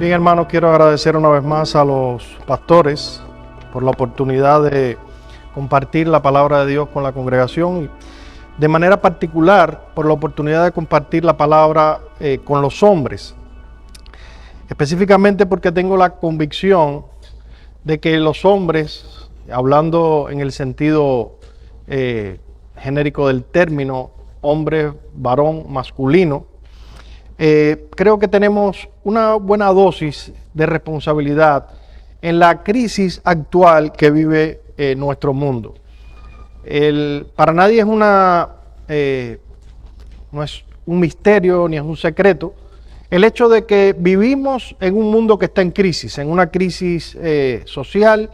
Bien, hermanos, quiero agradecer una vez más a los pastores por la oportunidad de compartir la palabra de Dios con la congregación y de manera particular por la oportunidad de compartir la palabra con los hombres. Específicamente porque tengo la convicción de que los hombres, hablando en el sentido genérico del término, hombre, varón, masculino, creo que tenemos una buena dosis de responsabilidad en la crisis actual que vive nuestro mundo. Para nadie es no es un misterio ni es un secreto el hecho de que vivimos en un mundo que está en una crisis social,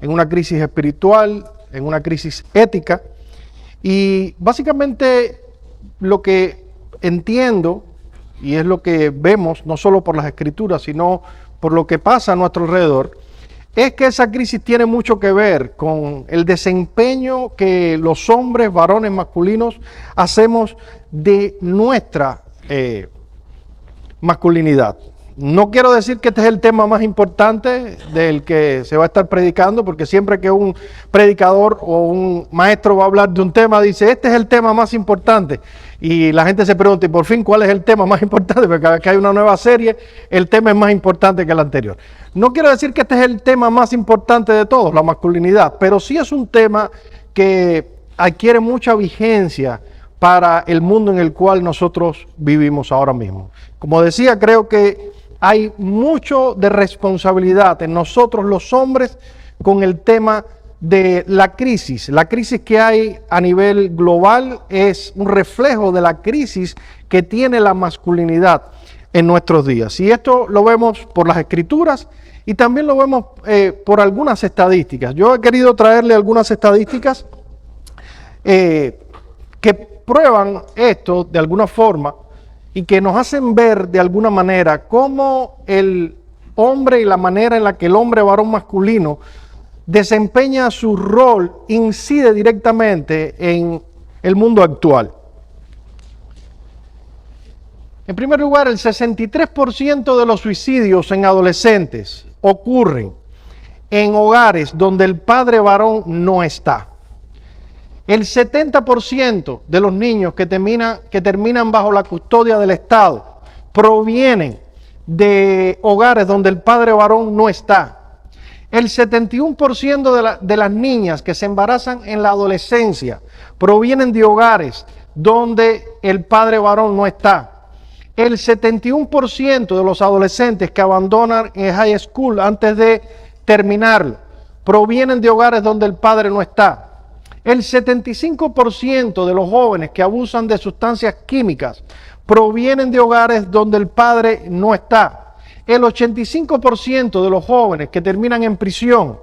en una crisis espiritual, en una crisis ética. Y básicamente lo que entiendo, y es lo que vemos no solo por las escrituras, sino por lo que pasa a nuestro alrededor, es que esa crisis tiene mucho que ver con el desempeño que los hombres, varones masculinos, hacemos de nuestra masculinidad. No quiero decir que este es el tema más importante del que se va a estar predicando, porque siempre que un predicador o un maestro va a hablar de un tema, dice, este es el tema más importante. Y la gente se pregunta, y por fin, ¿cuál es el tema más importante? Porque cada vez que hay una nueva serie, el tema es más importante que el anterior. No quiero decir que este es el tema más importante de todos, la masculinidad, pero sí es un tema que adquiere mucha vigencia para el mundo en el cual nosotros vivimos ahora mismo. Como decía, creo que hay mucho de responsabilidad en nosotros los hombres con el tema de la crisis. La crisis que hay a nivel global es un reflejo de la crisis que tiene la masculinidad en nuestros días. Y esto lo vemos por las escrituras y también lo vemos por algunas estadísticas. Yo he querido traerle algunas estadísticas que prueban esto de alguna forma y que nos hacen ver de alguna manera cómo el hombre y la manera en la que el hombre varón masculino desempeña su rol incide directamente en el mundo actual. En primer lugar, el 63% de los suicidios en adolescentes ocurren en hogares donde el padre varón no está. El 70% de los niños que terminan bajo la custodia del Estado provienen de hogares donde el padre varón no está. El 71% de las niñas que se embarazan en la adolescencia provienen de hogares donde el padre varón no está. El 71% de los adolescentes que abandonan el high school antes de terminarlo provienen de hogares donde el padre no está. El 75% de los jóvenes que abusan de sustancias químicas provienen de hogares donde el padre no está. El 85% de los jóvenes que terminan en prisión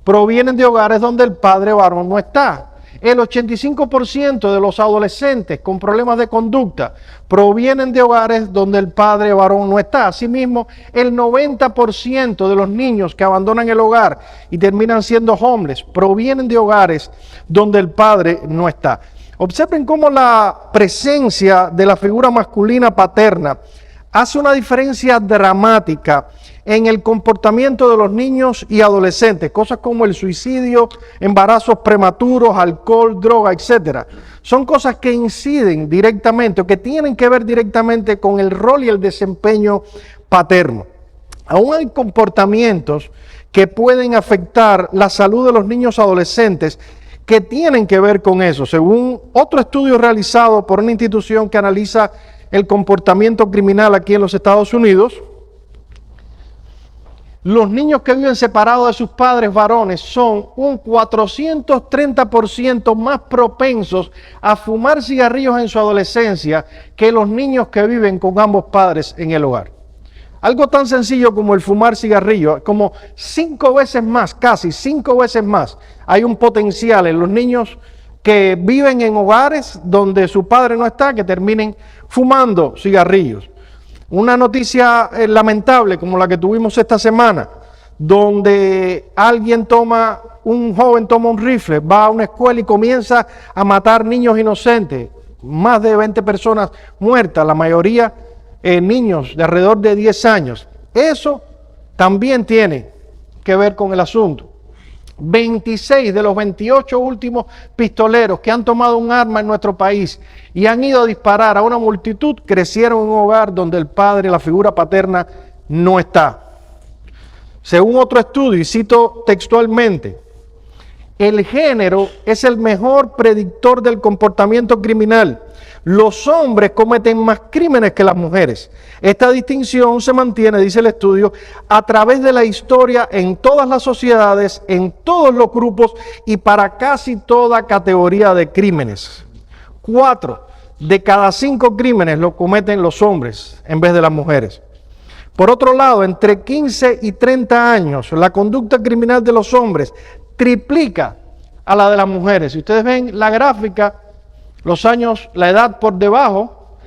provienen de hogares donde el padre varón no está. El 85% de los adolescentes con problemas de conducta provienen de hogares donde el padre varón no está. Asimismo, el 90% de los niños que abandonan el hogar y terminan siendo homeless provienen de hogares donde el padre no está. Observen cómo la presencia de la figura masculina paterna hace una diferencia dramática en el comportamiento de los niños y adolescentes, cosas como el suicidio, embarazos prematuros, alcohol, droga, etc. Son cosas que inciden directamente o que tienen que ver directamente con el rol y el desempeño paterno. Aún hay comportamientos que pueden afectar la salud de los niños adolescentes que tienen que ver con eso. Según otro estudio realizado por una institución que analiza el comportamiento criminal aquí en los Estados Unidos, los niños que viven separados de sus padres varones son un 430% más propensos a fumar cigarrillos en su adolescencia que los niños que viven con ambos padres en el hogar. Algo tan sencillo como el fumar cigarrillo, como 5 veces más, casi 5 veces más, hay un potencial en los niños que viven en hogares donde su padre no está, que terminen fumando cigarrillos. Una noticia lamentable como la que tuvimos esta semana, donde un joven toma un rifle, va a una escuela y comienza a matar niños inocentes. Más de 20 personas muertas, la mayoría niños de alrededor de 10 años. Eso también tiene que ver con el asunto. 26 de los 28 últimos pistoleros que han tomado un arma en nuestro país y han ido a disparar a una multitud, crecieron en un hogar donde el padre, la figura paterna, no está. Según otro estudio, y cito textualmente, el género es el mejor predictor del comportamiento criminal. Los hombres cometen más crímenes que las mujeres. Esta distinción se mantiene, dice el estudio, a través de la historia en todas las sociedades, en todos los grupos y para casi toda categoría de crímenes. 4 de cada 5 crímenes lo cometen los hombres en vez de las mujeres. Por otro lado, entre 15 y 30 años, la conducta criminal de los hombres triplica a la de las mujeres. Si ustedes ven la gráfica, los años, la edad por debajo,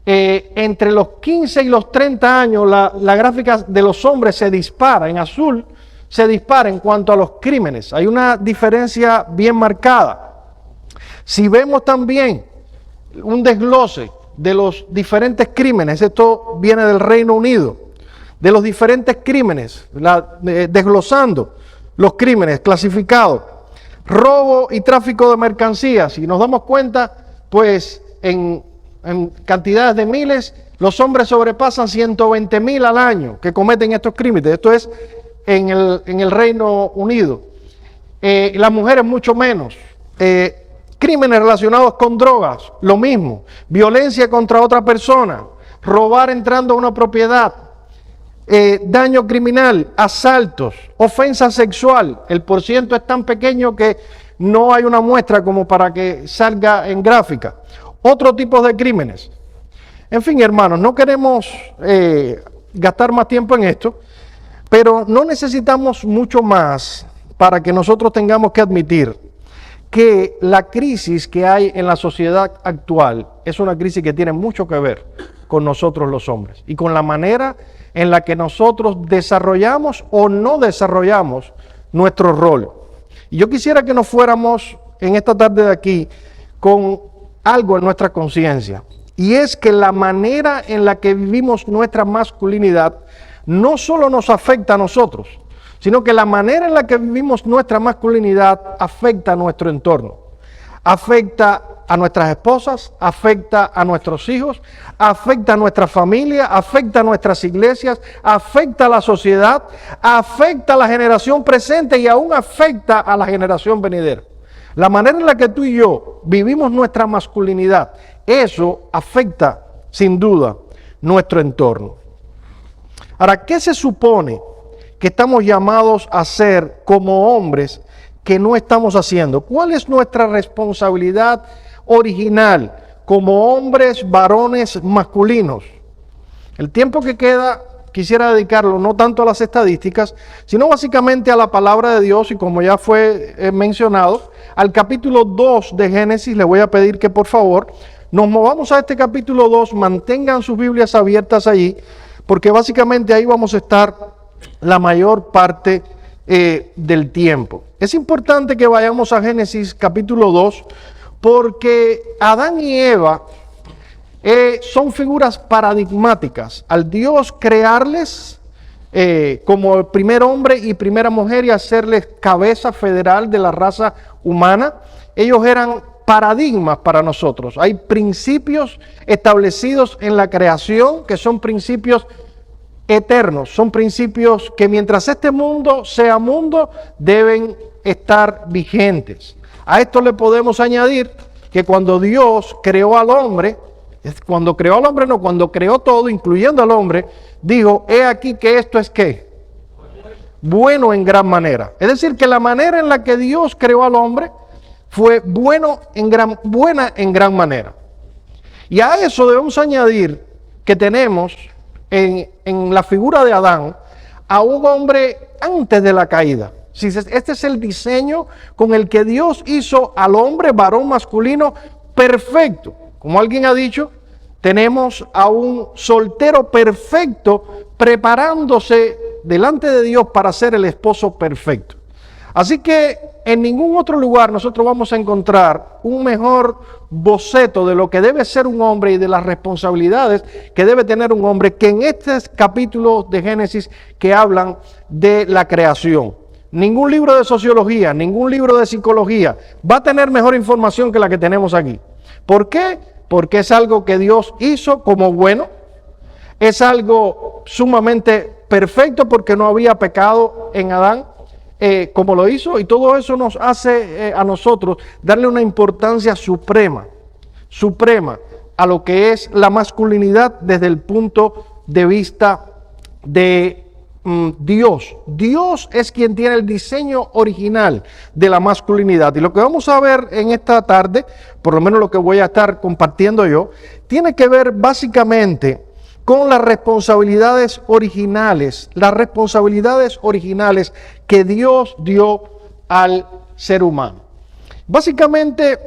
entre los 15 y los 30 años, la gráfica de los hombres se dispara, en azul se dispara en cuanto a los crímenes. Hay una diferencia bien marcada. Si vemos también un desglose de los diferentes crímenes, esto viene del Reino Unido, de los diferentes crímenes, desglosando los crímenes clasificados, robo y tráfico de mercancías, y nos damos cuenta, pues en cantidades de miles, los hombres sobrepasan 120,000 al año que cometen estos crímenes. Esto es en el Reino Unido. Las mujeres mucho menos. Crímenes relacionados con drogas, lo mismo. Violencia contra otra persona, robar entrando a una propiedad, daño criminal, asaltos, ofensa sexual. El porciento es tan pequeño que no hay una muestra como para que salga en gráfica. Otro tipo de crímenes. En fin, hermanos, no queremos gastar más tiempo en esto, pero no necesitamos mucho más para que nosotros tengamos que admitir que la crisis que hay en la sociedad actual es una crisis que tiene mucho que ver con nosotros los hombres y con la manera en la que nosotros desarrollamos o no desarrollamos nuestro rol. Y yo quisiera que nos fuéramos en esta tarde de aquí con algo en nuestra conciencia, y es que la manera en la que vivimos nuestra masculinidad no solo nos afecta a nosotros, sino que la manera en la que vivimos nuestra masculinidad afecta a nuestro entorno, afecta a nuestras esposas, afecta a nuestros hijos, afecta a nuestra familia, afecta a nuestras iglesias, afecta a la sociedad, afecta a la generación presente y aún afecta a la generación venidera. La manera en la que tú y yo vivimos nuestra masculinidad, eso afecta sin duda nuestro entorno. Ahora, ¿qué se supone que estamos llamados a hacer como hombres que no estamos haciendo? ¿Cuál es nuestra responsabilidad original como hombres, varones masculinos? El tiempo que queda quisiera dedicarlo no tanto a las estadísticas, sino básicamente a la palabra de Dios, y como ya fue mencionado, al capítulo 2 de Génesis. Le voy a pedir que por favor nos movamos a este capítulo 2, mantengan sus Biblias abiertas allí, porque básicamente ahí vamos a estar la mayor parte del tiempo. Es importante que vayamos a Génesis capítulo 2, porque Adán y Eva son figuras paradigmáticas. Al Dios crearles como el primer hombre y primera mujer y hacerles cabeza federal de la raza humana, ellos eran paradigmas para nosotros. Hay principios establecidos en la creación que son principios eternos, son principios que mientras este mundo sea mundo deben estar vigentes. A esto le podemos añadir que cuando Dios creó al hombre, cuando creó todo, incluyendo al hombre, dijo, he aquí que esto es ¿qué? Bueno en gran manera. Es decir, que la manera en la que Dios creó al hombre fue buena en gran manera. Y a eso debemos añadir que tenemos en la figura de Adán a un hombre antes de la caída. Este es el diseño con el que Dios hizo al hombre, varón masculino, perfecto. Como alguien ha dicho, tenemos a un soltero perfecto preparándose delante de Dios para ser el esposo perfecto. Así que en ningún otro lugar nosotros vamos a encontrar un mejor boceto de lo que debe ser un hombre y de las responsabilidades que debe tener un hombre que en estos capítulos de Génesis que hablan de la creación. Ningún libro de sociología, ningún libro de psicología va a tener mejor información que la que tenemos aquí. ¿Por qué? Porque es algo que Dios hizo como bueno, es algo sumamente perfecto porque no había pecado en Adán, como lo hizo, y todo eso nos hace a nosotros darle una importancia suprema a lo que es la masculinidad desde el punto de vista de Dios. Dios es quien tiene el diseño original de la masculinidad, y lo que vamos a ver en esta tarde, por lo menos lo que voy a estar compartiendo yo, tiene que ver básicamente con las responsabilidades originales que Dios dio al ser humano. Básicamente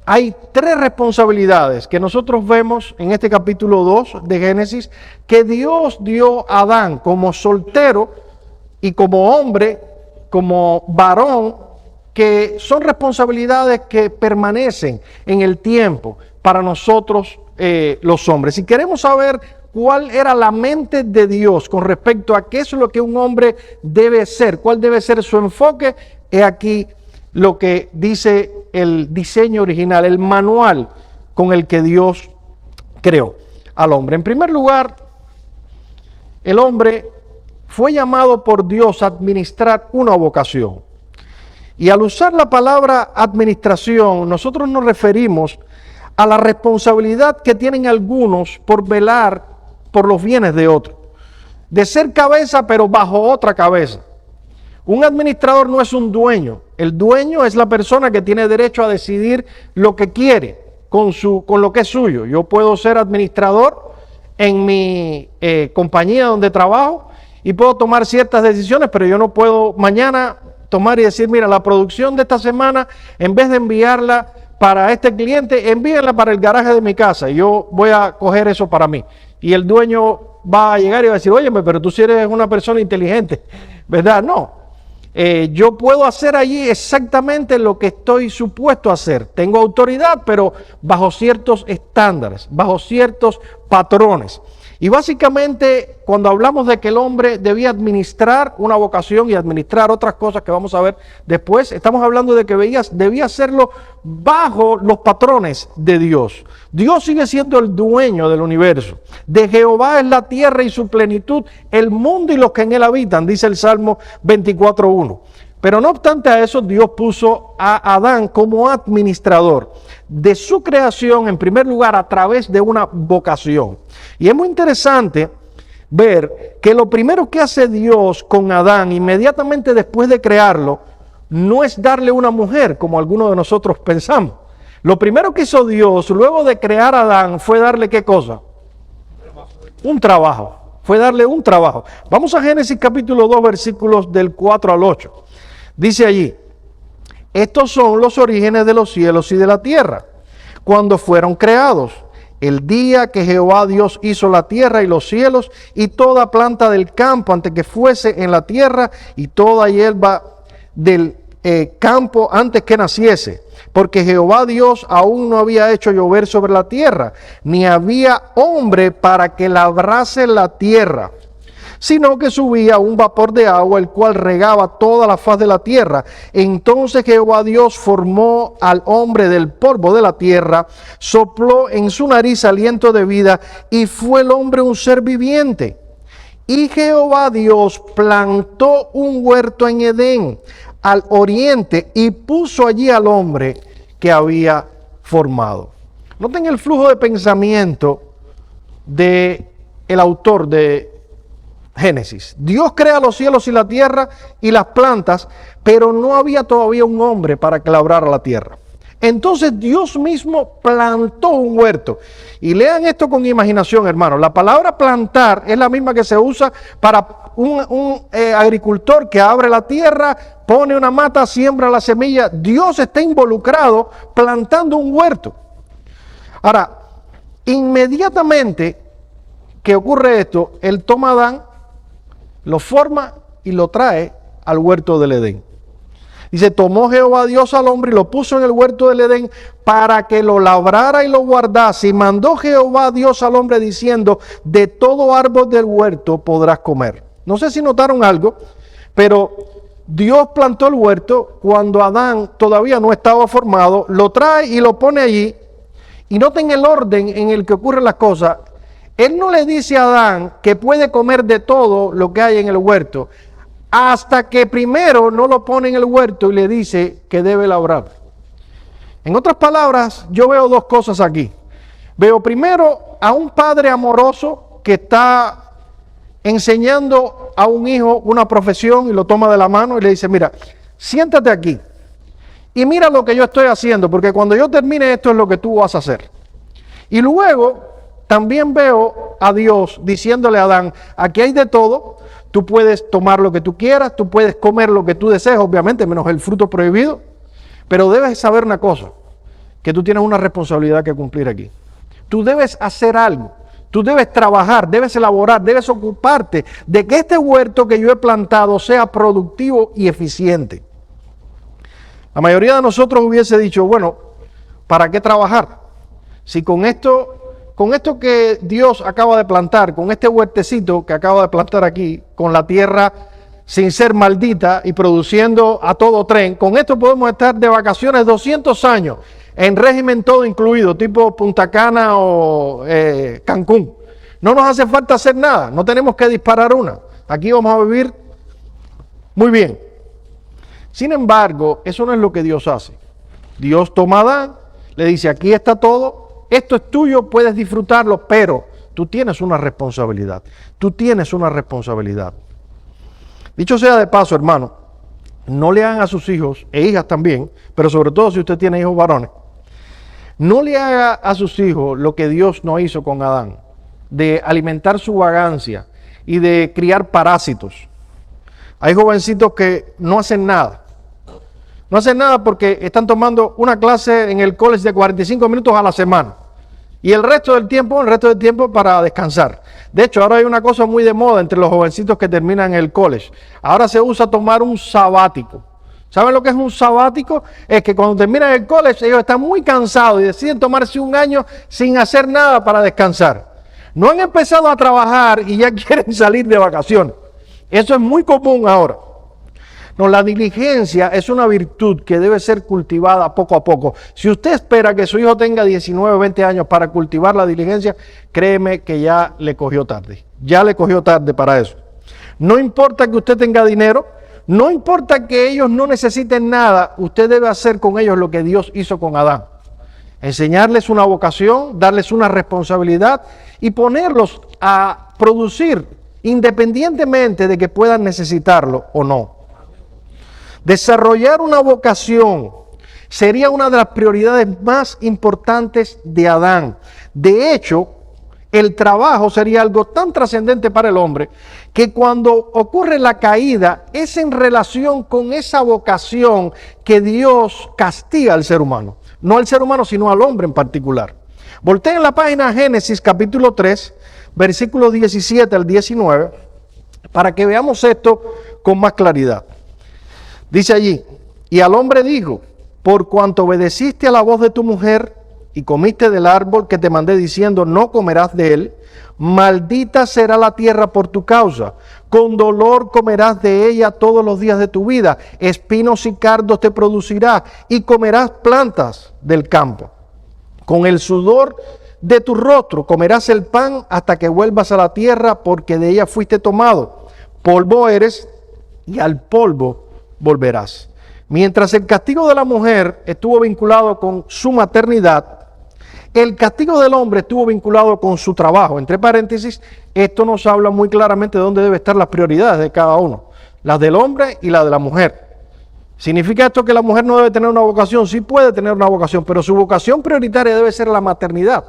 hay tres responsabilidades que nosotros vemos en este capítulo 2 de Génesis que Dios dio a Adán como soltero y como hombre, como varón, que son responsabilidades que permanecen en el tiempo para nosotros los hombres. Si queremos saber cuál era la mente de Dios con respecto a qué es lo que un hombre debe ser, cuál debe ser su enfoque, es aquí lo que dice el diseño original, el manual con el que Dios creó al hombre. En primer lugar, el hombre fue llamado por Dios a administrar una vocación. Y al usar la palabra administración, nosotros nos referimos a la responsabilidad que tienen algunos por velar por los bienes de otros, de ser cabeza pero bajo otra cabeza. Un administrador no es un dueño, el dueño es la persona que tiene derecho a decidir lo que quiere con lo que es suyo. Yo puedo ser administrador en mi compañía donde trabajo y puedo tomar ciertas decisiones, pero yo no puedo mañana tomar y decir, mira, la producción de esta semana, en vez de enviarla para este cliente, envíenla para el garaje de mi casa y yo voy a coger eso para mí. Y el dueño va a llegar y va a decir, óyeme, pero tú sí eres una persona inteligente, ¿verdad? No, yo puedo hacer allí exactamente lo que estoy supuesto a hacer. Tengo autoridad, pero bajo ciertos estándares, bajo ciertos patrones. Y básicamente, cuando hablamos de que el hombre debía administrar una vocación y administrar otras cosas que vamos a ver después, estamos hablando de que debía hacerlo bajo los patrones de Dios. Dios sigue siendo el dueño del universo. De Jehová es la tierra y su plenitud, el mundo y los que en él habitan, dice el Salmo 24:1. Pero no obstante a eso, Dios puso a Adán como administrador de su creación, en primer lugar, a través de una vocación. Y es muy interesante ver que lo primero que hace Dios con Adán, inmediatamente después de crearlo, no es darle una mujer, como algunos de nosotros pensamos. Lo primero que hizo Dios, luego de crear a Adán, fue darle ¿qué cosa? Un trabajo. Fue darle un trabajo. Vamos a Génesis capítulo 2, versículos del 4 al 8. Dice allí, estos son los orígenes de los cielos y de la tierra, cuando fueron creados. El día que Jehová Dios hizo la tierra y los cielos y toda planta del campo antes que fuese en la tierra y toda hierba del campo antes que naciese. Porque Jehová Dios aún no había hecho llover sobre la tierra, ni había hombre para que labrase la tierra, sino que subía un vapor de agua, el cual regaba toda la faz de la tierra. Entonces Jehová Dios formó al hombre del polvo de la tierra, sopló en su nariz aliento de vida, y fue el hombre un ser viviente. Y Jehová Dios plantó un huerto en Edén, al oriente, y puso allí al hombre que había formado. Noten el flujo de pensamiento del autor de Génesis. Dios crea los cielos y la tierra y las plantas, pero no había todavía un hombre para que labrara la tierra. Entonces Dios mismo plantó un huerto. Y lean esto con imaginación, hermanos. La palabra plantar es la misma que se usa para un agricultor que abre la tierra, pone una mata, siembra la semilla. Dios está involucrado plantando un huerto. Ahora, inmediatamente que ocurre esto, él toma a Adán, lo forma y lo trae al huerto del Edén. Dice, tomó Jehová Dios al hombre y lo puso en el huerto del Edén para que lo labrara y lo guardase. Y mandó Jehová Dios al hombre diciendo, de todo árbol del huerto podrás comer. No sé si notaron algo, pero Dios plantó el huerto cuando Adán todavía no estaba formado, lo trae y lo pone allí. Y noten el orden en el que ocurren las cosas. Él no le dice a Adán que puede comer de todo lo que hay en el huerto, hasta que primero no lo pone en el huerto y le dice que debe labrar. En otras palabras, yo veo dos cosas aquí. Veo primero a un padre amoroso que está enseñando a un hijo una profesión y lo toma de la mano y le dice, mira, siéntate aquí y mira lo que yo estoy haciendo, porque cuando yo termine esto es lo que tú vas a hacer. Y luego también veo a Dios diciéndole a Adán, aquí hay de todo, tú puedes tomar lo que tú quieras, tú puedes comer lo que tú desees, obviamente menos el fruto prohibido, pero debes saber una cosa, que tú tienes una responsabilidad que cumplir aquí. Tú debes hacer algo, tú debes trabajar, debes elaborar, debes ocuparte de que este huerto que yo he plantado sea productivo y eficiente. La mayoría de nosotros hubiese dicho, bueno, ¿para qué trabajar? Si con esto que Dios acaba de plantar, con este huertecito que acaba de plantar aquí, con la tierra sin ser maldita y produciendo a todo tren, con esto podemos estar de vacaciones 200 años, en régimen todo incluido, tipo Punta Cana o Cancún. No nos hace falta hacer nada, no tenemos que disparar una. Aquí vamos a vivir muy bien. Sin embargo, eso no es lo que Dios hace. Dios toma a Adán, le dice, aquí está todo, esto es tuyo, puedes disfrutarlo, pero tú tienes una responsabilidad. Tú tienes una responsabilidad. Dicho sea de paso, hermano, no le hagan a sus hijos, e hijas también, pero sobre todo si usted tiene hijos varones, no le haga a sus hijos lo que Dios no hizo con Adán, de alimentar su vagancia y de criar parásitos. Hay jovencitos que no hacen nada. No hacen nada porque están tomando una clase en el college de 45 minutos a la semana. Y el resto del tiempo para descansar. De hecho, ahora hay una cosa muy de moda entre los jovencitos que terminan el college. Ahora se usa tomar un sabático. ¿Saben lo que es un sabático? Es que cuando terminan el college ellos están muy cansados y deciden tomarse un año sin hacer nada para descansar. No han empezado a trabajar y ya quieren salir de vacaciones. Eso es muy común ahora. No, la diligencia es una virtud que debe ser cultivada poco a poco. Si usted espera que su hijo tenga 19 o 20 años para cultivar la diligencia, créeme que ya le cogió tarde. Ya le cogió tarde para eso. No importa que usted tenga dinero, no importa que ellos no necesiten nada, usted debe hacer con ellos lo que Dios hizo con Adán. Enseñarles una vocación, darles una responsabilidad y ponerlos a producir independientemente de que puedan necesitarlo o no. Desarrollar una vocación sería una de las prioridades más importantes de Adán. De hecho, el trabajo sería algo tan trascendente para el hombre que cuando ocurre la caída es en relación con esa vocación que Dios castiga al ser humano. No al ser humano, sino al hombre en particular. Volteen la página Génesis capítulo 3, versículos 17 al 19, para que veamos esto con más claridad. Dice allí, y al hombre dijo, por cuanto obedeciste a la voz de tu mujer y comiste del árbol que te mandé diciendo, no comerás de él, maldita será la tierra por tu causa, con dolor comerás de ella todos los días de tu vida, espinos y cardos te producirá y comerás plantas del campo. Con el sudor de tu rostro comerás el pan hasta que vuelvas a la tierra, porque de ella fuiste tomado. Polvo eres y al polvo volverás. Mientras el castigo de la mujer estuvo vinculado con su maternidad, el castigo del hombre estuvo vinculado con su trabajo. Entre paréntesis, esto nos habla muy claramente de dónde deben estar las prioridades de cada uno, las del hombre y las de la mujer. ¿Significa esto que la mujer no debe tener una vocación? Sí puede tener una vocación, pero su vocación prioritaria debe ser la maternidad.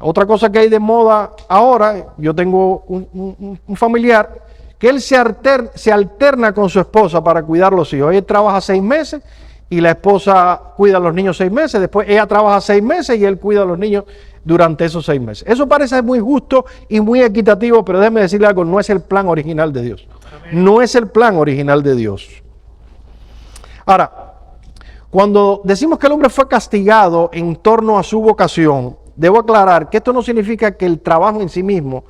Otra cosa que hay de moda ahora, yo tengo un familiar que él se alterna con su esposa para cuidar los hijos. Él trabaja 6 meses y la esposa cuida a los niños 6 meses. Después ella trabaja 6 meses y él cuida a los niños durante esos 6 meses. Eso parece muy justo y muy equitativo, pero déjeme decirle algo, no es el plan original de Dios. No es el plan original de Dios. Ahora, cuando decimos que el hombre fue castigado en torno a su vocación, debo aclarar que esto no significa que el trabajo en sí mismo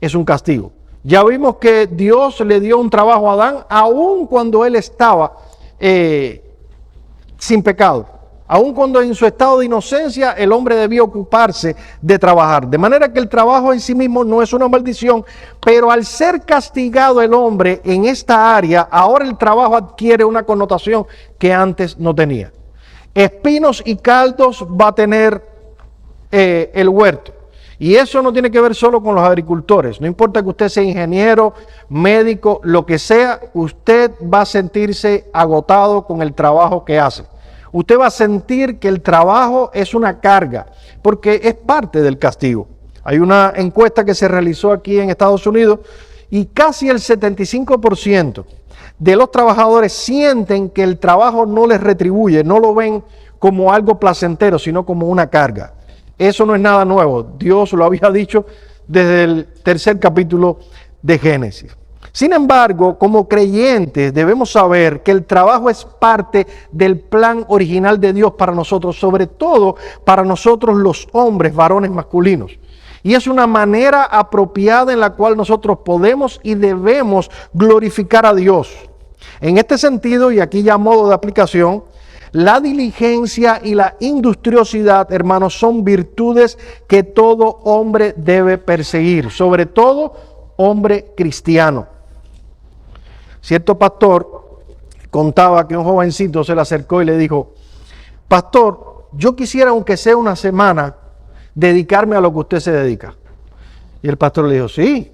es un castigo. Ya vimos que Dios le dio un trabajo a Adán aun cuando él estaba sin pecado. Aun cuando en su estado de inocencia el hombre debía ocuparse de trabajar. De manera que el trabajo en sí mismo no es una maldición, pero al ser castigado el hombre en esta área, ahora el trabajo adquiere una connotación que antes no tenía. Espinos y cardos va a tener el huerto. Y eso no tiene que ver solo con los agricultores. No importa que usted sea ingeniero, médico, lo que sea, usted va a sentirse agotado con el trabajo que hace. Usted va a sentir que el trabajo es una carga, porque es parte del castigo. Hay una encuesta que se realizó aquí en Estados Unidos y casi el 75% de los trabajadores sienten que el trabajo no les retribuye, no lo ven como algo placentero, sino como una carga. Eso no es nada nuevo. Dios lo había dicho desde el 3.er capítulo de Génesis. Sin embargo, como creyentes debemos saber que el trabajo es parte del plan original de Dios para nosotros, sobre todo para nosotros los hombres, varones masculinos. Y es una manera apropiada en la cual nosotros podemos y debemos glorificar a Dios. En este sentido, y aquí ya a modo de aplicación, la diligencia y la industriosidad, hermanos, son virtudes que todo hombre debe perseguir, sobre todo hombre cristiano. Cierto pastor contaba que un jovencito se le acercó y le dijo: pastor, yo quisiera, aunque sea una semana, dedicarme a lo que usted se dedica. Y el pastor le dijo: sí,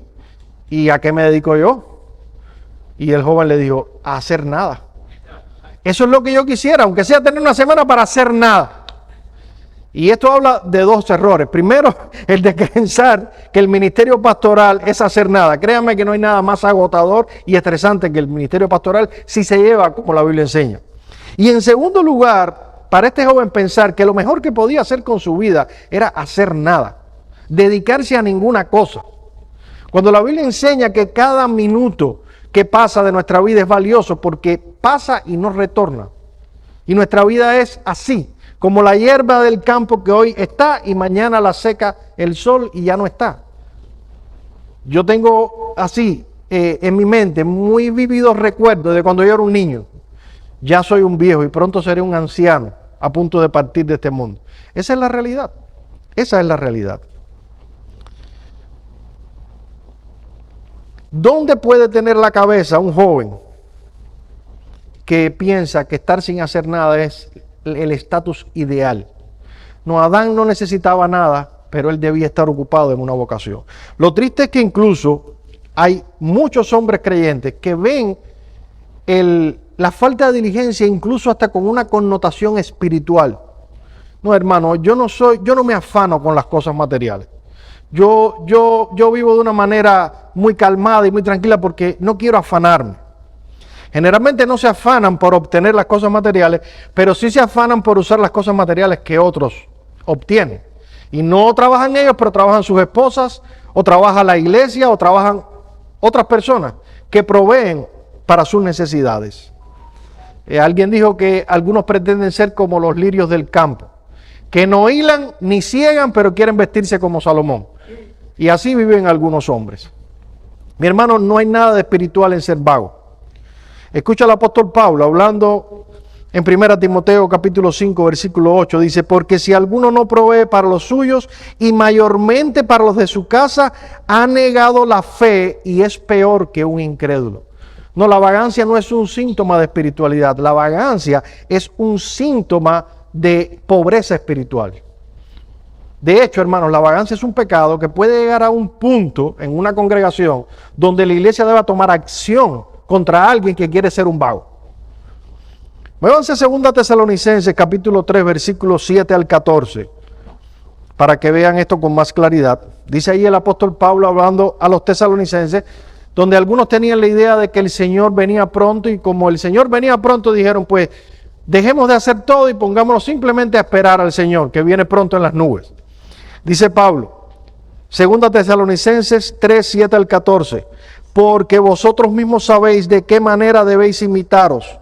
¿y a qué me dedico yo? Y el joven le dijo: a hacer nada. Eso es lo que yo quisiera, aunque sea tener una semana para hacer nada. Y esto habla de dos errores. Primero, el de pensar que el ministerio pastoral es hacer nada. Créanme que no hay nada más agotador y estresante que el ministerio pastoral si se lleva como la Biblia enseña. Y en segundo lugar, para este joven pensar que lo mejor que podía hacer con su vida era hacer nada, dedicarse a ninguna cosa. Cuando la Biblia enseña que cada minuto que pasa de nuestra vida es valioso porque pasa y no retorna. Y nuestra vida es así, como la hierba del campo que hoy está y mañana la seca el sol y ya no está. Yo tengo así en mi mente muy vívidos recuerdos de cuando yo era un niño. Ya soy un viejo y pronto seré un anciano a punto de partir de este mundo. Esa es la realidad. Esa es la realidad. ¿Dónde puede tener la cabeza un joven que piensa que estar sin hacer nada es el estatus ideal? No, Adán no necesitaba nada, pero él debía estar ocupado en una vocación. Lo triste es que incluso hay muchos hombres creyentes que ven la falta de diligencia incluso hasta con una connotación espiritual. No, hermano, yo no me afano con las cosas materiales. Yo vivo de una manera muy calmada y muy tranquila porque no quiero afanarme. Generalmente no se afanan por obtener las cosas materiales, pero sí se afanan por usar las cosas materiales que otros obtienen. Y no trabajan ellos, pero trabajan sus esposas, o trabaja la iglesia, o trabajan otras personas que proveen para sus necesidades. Alguien dijo que algunos pretenden ser como los lirios del campo, que no hilan ni ciegan, pero quieren vestirse como Salomón. Y así viven algunos hombres. Mi hermano, no hay nada de espiritual en ser vago. Escucha al apóstol Pablo hablando en 1 Timoteo capítulo 5 versículo 8. Dice: porque si alguno no provee para los suyos y mayormente para los de su casa, ha negado la fe y es peor que un incrédulo. No, la vagancia no es un síntoma de espiritualidad. La vagancia es un síntoma de pobreza espiritual. De hecho, hermanos, la vagancia es un pecado que puede llegar a un punto en una congregación donde la iglesia deba tomar acción contra alguien que quiere ser un vago. Muévanse a 2 Tesalonicenses capítulo 3 versículos 7 al 14 para que vean esto con más claridad. Dice ahí el apóstol Pablo hablando a los tesalonicenses, donde algunos tenían la idea de que el Señor venía pronto, y como el Señor venía pronto dijeron: pues dejemos de hacer todo y pongámonos simplemente a esperar al Señor que viene pronto en las nubes. Dice Pablo, 2 Tesalonicenses 3, 7 al 14, porque vosotros mismos sabéis de qué manera debéis imitaros,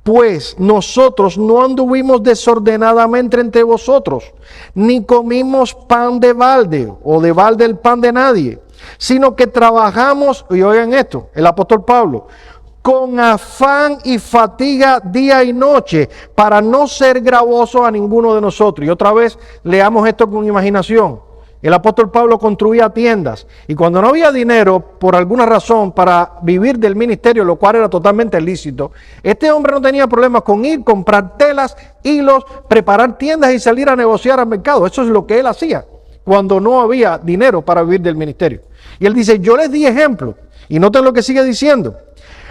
Pues nosotros no anduvimos desordenadamente entre vosotros, ni comimos pan de balde o de balde el pan de nadie, sino que trabajamos, y oigan esto, el apóstol Pablo, con afán y fatiga día y noche, para no ser gravosos a ninguno de nosotros. Y otra vez leamos esto con imaginación. El apóstol Pablo construía tiendas y cuando no había dinero, por alguna razón, para vivir del ministerio, lo cual era totalmente lícito, este hombre no tenía problemas con ir, comprar telas, hilos, preparar tiendas y salir a negociar al mercado. Eso es lo que él hacía cuando no había dinero para vivir del ministerio. Y él dice, yo les di ejemplo. Y noten lo que sigue diciendo.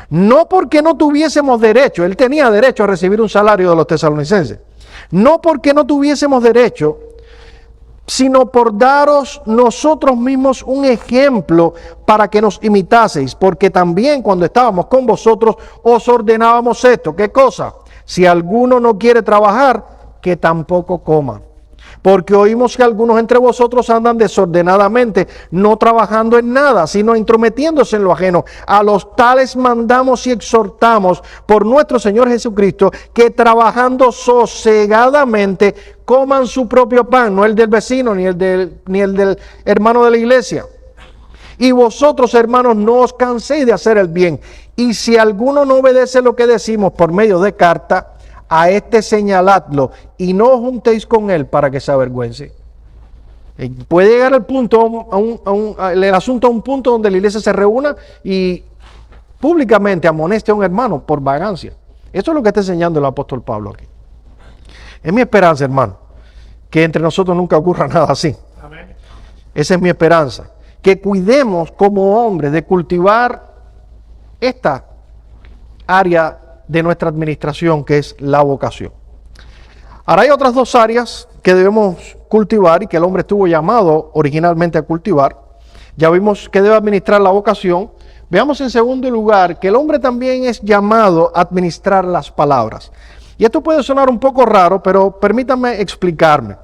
No porque no tuviésemos derecho, él tenía derecho a recibir un salario de los tesalonicenses. No porque no tuviésemos derecho, sino por daros nosotros mismos un ejemplo para que nos imitaseis, porque también cuando estábamos con vosotros os ordenábamos esto. ¿Qué cosa? Si alguno no quiere trabajar, que tampoco coma. Porque oímos que algunos entre vosotros andan desordenadamente, no trabajando en nada, sino intrometiéndose en lo ajeno. A los tales mandamos y exhortamos por nuestro Señor Jesucristo, que trabajando sosegadamente coman su propio pan, no el del vecino, ni el del hermano de la iglesia. Y vosotros, hermanos, no os canséis de hacer el bien. Y si alguno no obedece lo que decimos por medio de carta, a este señaladlo y no os juntéis con él para que se avergüence. Puede llegar el punto, el asunto a un punto donde la iglesia se reúna y públicamente amoneste a un hermano por vagancia. Eso es lo que está enseñando el apóstol Pablo aquí. Es mi esperanza, hermano, que entre nosotros nunca ocurra nada así. Amén. Esa es mi esperanza. Que cuidemos como hombres de cultivar esta área de nuestra administración, que es la vocación. Ahora hay otras dos áreas que debemos cultivar y que el hombre estuvo llamado originalmente a cultivar. Ya vimos que debe administrar la vocación. Veamos en segundo lugar que el hombre también es llamado a administrar las palabras. Y esto puede sonar un poco raro, pero permítanme explicarme.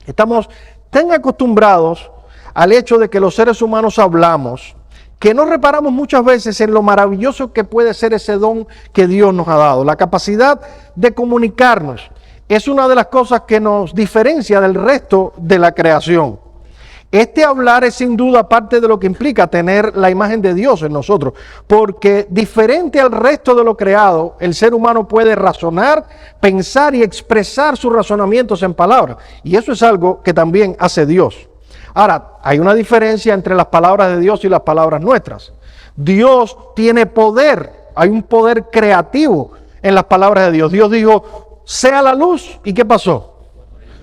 Estamos tan acostumbrados al hecho de que los seres humanos hablamos, que no reparamos muchas veces en lo maravilloso que puede ser ese don que Dios nos ha dado. La capacidad de comunicarnos es una de las cosas que nos diferencia del resto de la creación. Este hablar es sin duda parte de lo que implica tener la imagen de Dios en nosotros, porque diferente al resto de lo creado, el ser humano puede razonar, pensar y expresar sus razonamientos en palabras. Y eso es algo que también hace Dios. Ahora, hay una diferencia entre las palabras de Dios y las palabras nuestras. Dios tiene poder, hay un poder creativo en las palabras de Dios. Dios dijo, sea la luz, ¿y qué pasó?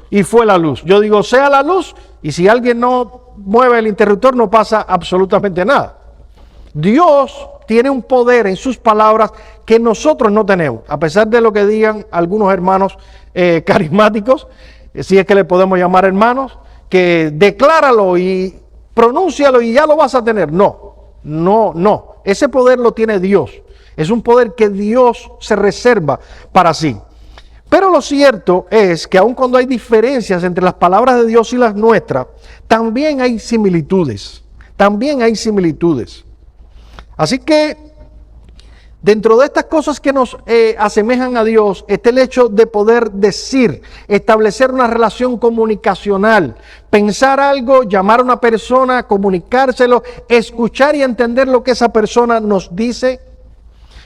Y fue la luz. Yo digo, sea la luz, y si alguien no mueve el interruptor no pasa absolutamente nada. Dios tiene un poder en sus palabras que nosotros no tenemos, a pesar de lo que digan algunos hermanos carismáticos, si es que le podemos llamar hermanos, que decláralo y pronúncialo y ya lo vas a tener. No. Ese poder lo tiene Dios. Es un poder que Dios se reserva para sí. Pero lo cierto es que aun cuando hay diferencias entre las palabras de Dios y las nuestras, también hay similitudes. Así que dentro de estas cosas que nos asemejan a Dios está el hecho de poder decir, establecer una relación comunicacional, pensar algo, llamar a una persona, comunicárselo, escuchar y entender lo que esa persona nos dice.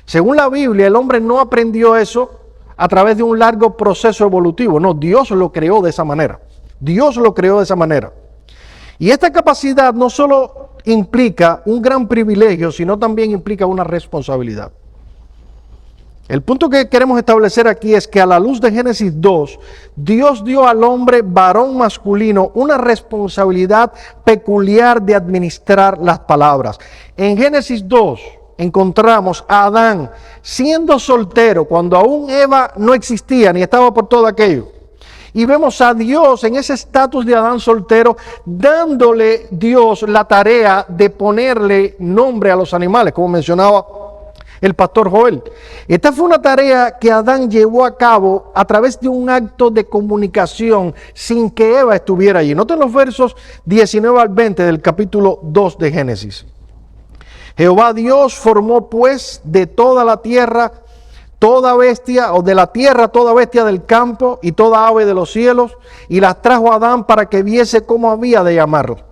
Según la Biblia, el hombre no aprendió eso a través de un largo proceso evolutivo. No, Dios lo creó de esa manera. Y esta capacidad no solo implica un gran privilegio, sino también implica una responsabilidad. El punto que queremos establecer aquí es que a la luz de Génesis 2, Dios dio al hombre varón masculino una responsabilidad peculiar de administrar las palabras. En Génesis 2 encontramos a Adán siendo soltero cuando aún Eva no existía ni estaba por todo aquello. Y vemos a Dios en ese estatus de Adán soltero, dándole Dios la tarea de ponerle nombre a los animales, como mencionaba el pastor Joel. Esta fue una tarea que Adán llevó a cabo a través de un acto de comunicación sin que Eva estuviera allí. Noten los versos 19 al 20 del capítulo 2 de Génesis. Jehová Dios formó pues de toda la tierra toda bestia, o de la tierra toda bestia del campo y toda ave de los cielos, y las trajo a Adán para que viese cómo había de llamarlos.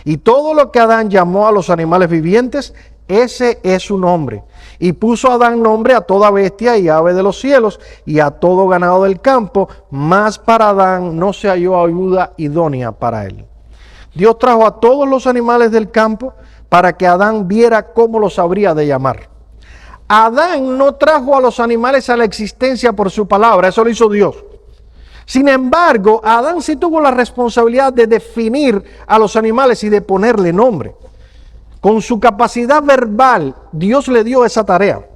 Y todo lo que Adán llamó a los animales vivientes, ese es su nombre. Y puso Adán nombre a toda bestia y ave de los cielos y a todo ganado del campo, mas para Adán no se halló ayuda idónea para él. Dios trajo a todos los animales del campo para que Adán viera cómo los habría de llamar. Adán no trajo a los animales a la existencia por su palabra, eso lo hizo Dios. Sin embargo, Adán sí tuvo la responsabilidad de definir a los animales y de ponerle nombre. Con su capacidad verbal, Dios le dio esa tarea.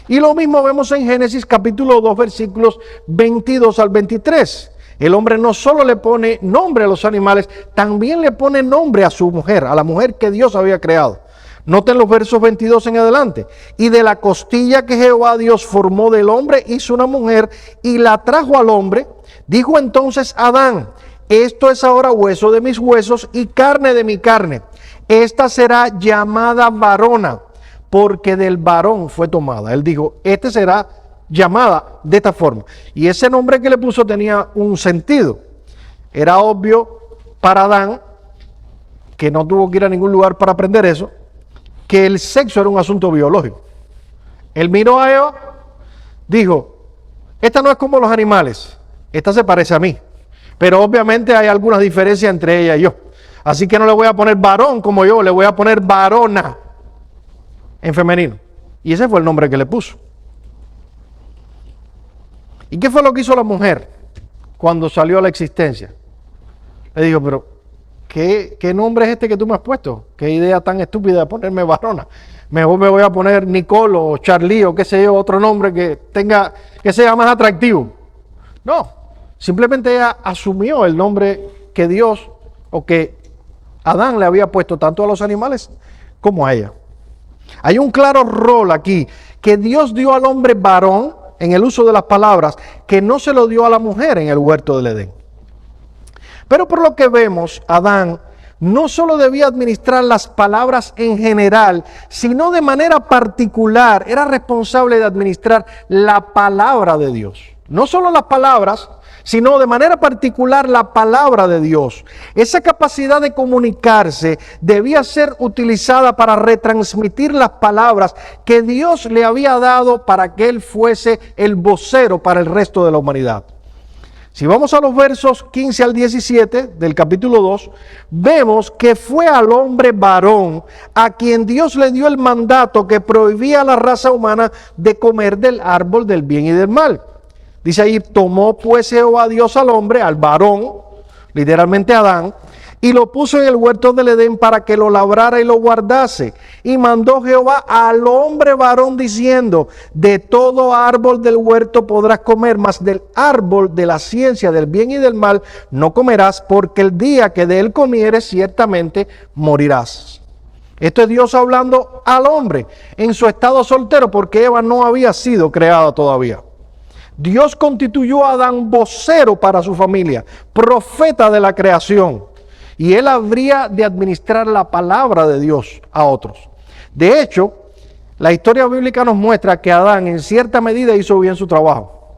Y lo mismo vemos en Génesis capítulo 2, versículos 22 al 23. El hombre no solo le pone nombre a los animales, también le pone nombre a su mujer, a la mujer que Dios había creado. Noten los versos 22 en adelante. Y de la costilla que Jehová Dios formó del hombre, hizo una mujer y la trajo al hombre. Dijo entonces Adán: esto es ahora hueso de mis huesos y carne de mi carne. Esta será llamada varona, porque del varón fue tomada. Él dijo, este será llamada de esta forma. Y ese nombre que le puso tenía un sentido. Era obvio para Adán, que no tuvo que ir a ningún lugar para aprender eso, que el sexo era un asunto biológico. Él miró a Eva, dijo, esta no es como los animales, esta se parece a mí, pero obviamente hay algunas diferencias entre ella y yo. Así que no le voy a poner varón como yo, le voy a poner varona en femenino. Y ese fue el nombre que le puso. ¿Y qué fue lo que hizo la mujer cuando salió a la existencia? Le dijo, pero ¿qué nombre es este que tú me has puesto? ¿Qué idea tan estúpida de ponerme varona? Mejor me voy a poner Nicole o Charlie o qué sé yo, otro nombre que sea más atractivo. No, simplemente ella asumió el nombre que Dios o que Adán le había puesto tanto a los animales como a ella. Hay un claro rol aquí, que Dios dio al hombre varón en el uso de las palabras, que no se lo dio a la mujer en el huerto del Edén. Pero por lo que vemos, Adán no solo debía administrar las palabras en general, sino de manera particular, era responsable de administrar la palabra de Dios. No solo las palabras, sino de manera particular la palabra de Dios. Esa capacidad de comunicarse debía ser utilizada para retransmitir las palabras que Dios le había dado para que él fuese el vocero para el resto de la humanidad. Si vamos a los versos 15 al 17 del capítulo 2, vemos que fue al hombre varón a quien Dios le dio el mandato que prohibía a la raza humana de comer del árbol del bien y del mal. Dice ahí, tomó pues Jehová Dios al hombre, al varón, literalmente Adán, y lo puso en el huerto del Edén para que lo labrara y lo guardase. Y mandó Jehová al hombre varón diciendo, de todo árbol del huerto podrás comer, mas del árbol de la ciencia del bien y del mal no comerás, porque el día que de él comieres ciertamente morirás. Esto es Dios hablando al hombre en su estado soltero, porque Eva no había sido creada todavía. Dios constituyó a Adán vocero para su familia, profeta de la creación, y él habría de administrar la palabra de Dios a otros. De hecho, la historia bíblica nos muestra que Adán en cierta medida hizo bien su trabajo,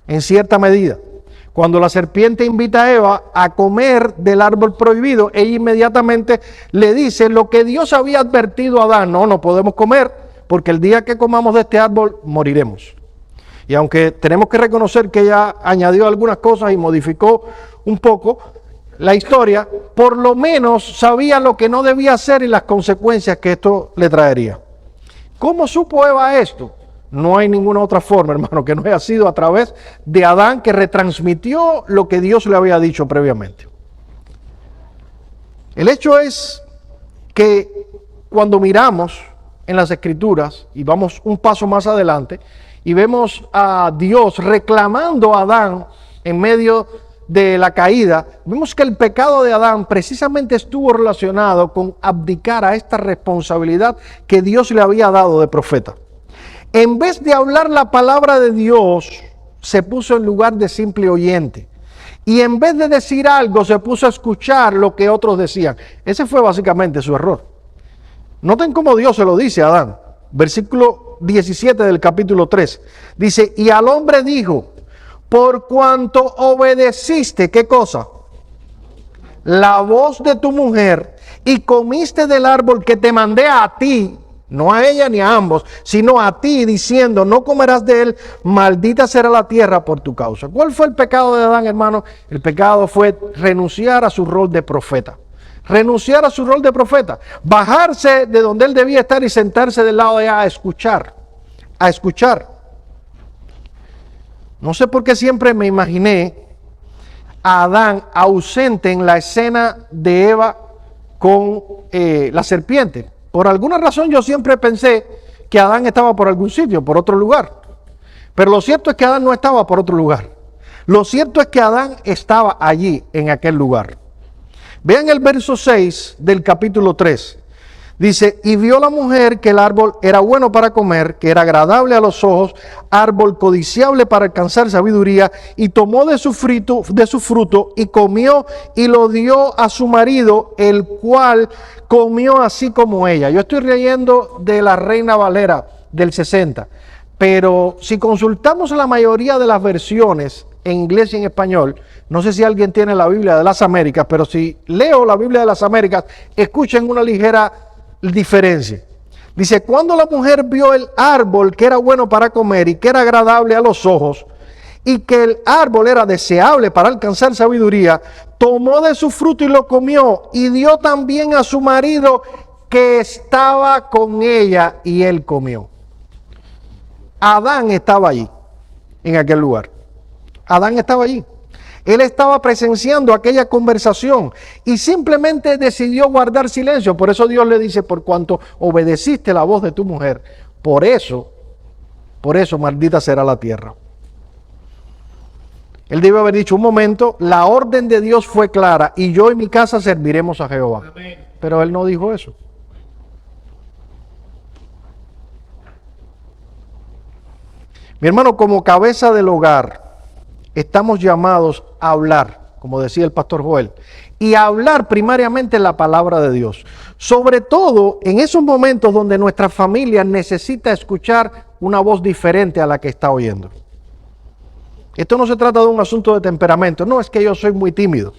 en cierta medida. Cuando la serpiente invita a Eva a comer del árbol prohibido, ella inmediatamente le dice lo que Dios había advertido a Adán: no podemos comer, porque el día que comamos de este árbol moriremos. Y aunque tenemos que reconocer que ella añadió algunas cosas y modificó un poco la historia, por lo menos sabía lo que no debía hacer y las consecuencias que esto le traería. ¿Cómo supo Eva esto? No hay ninguna otra forma, hermano, que no haya sido a través de Adán, que retransmitió lo que Dios le había dicho previamente. El hecho es que cuando miramos en las Escrituras y vamos un paso más adelante, y vemos a Dios reclamando a Adán en medio de la caída, vemos que el pecado de Adán precisamente estuvo relacionado con abdicar a esta responsabilidad que Dios le había dado de profeta. En vez de hablar la palabra de Dios, se puso en lugar de simple oyente. Y en vez de decir algo, se puso a escuchar lo que otros decían. Ese fue básicamente su error. Noten cómo Dios se lo dice a Adán. Versículo 17 del capítulo 3. Dice, y al hombre dijo, por cuanto obedeciste, ¿qué cosa? La voz de tu mujer y comiste del árbol que te mandé a ti, no a ella ni a ambos, sino a ti, diciendo, no comerás de él, maldita será la tierra por tu causa. ¿Cuál fue el pecado de Adán, hermano? El pecado fue renunciar a su rol de profeta. Renunciar a su rol de profeta. Bajarse de donde él debía estar y sentarse del lado de allá a escuchar. A escuchar. No sé por qué siempre me imaginé a Adán ausente en la escena de Eva con la serpiente. Por alguna razón yo siempre pensé que Adán estaba por algún sitio, por otro lugar. Pero lo cierto es que Adán no estaba por otro lugar. Lo cierto es que Adán estaba allí, en aquel lugar. Vean el verso 6 del capítulo 3. Dice, y vio la mujer que el árbol era bueno para comer, que era agradable a los ojos, árbol codiciable para alcanzar sabiduría, y tomó de su fruto y comió y lo dio a su marido, el cual comió así como ella. Yo estoy leyendo de la Reina Valera del 60, pero si consultamos la mayoría de las versiones en inglés y en español, no sé si alguien tiene la Biblia de las Américas, pero si leo la Biblia de las Américas, escuchen una ligera diferencia. Dice, cuando la mujer vio el árbol que era bueno para comer y que era agradable a los ojos y que el árbol era deseable para alcanzar sabiduría, tomó de su fruto y lo comió y dio también a su marido que estaba con ella y él comió. Adán estaba allí, en aquel lugar. Adán estaba allí. Él estaba presenciando aquella conversación y simplemente decidió guardar silencio. Por eso Dios le dice, por cuanto obedeciste la voz de tu mujer, por eso maldita será la tierra. Él debe haber dicho, un momento, la orden de Dios fue clara y yo y mi casa serviremos a Jehová. Amén. Pero él no dijo eso. Mi hermano, como cabeza del hogar, estamos llamados a hablar, como decía el pastor Joel, y a hablar primariamente la palabra de Dios. Sobre todo en esos momentos donde nuestra familia necesita escuchar una voz diferente a la que está oyendo. Esto no se trata de un asunto de temperamento. No es que yo soy muy tímido,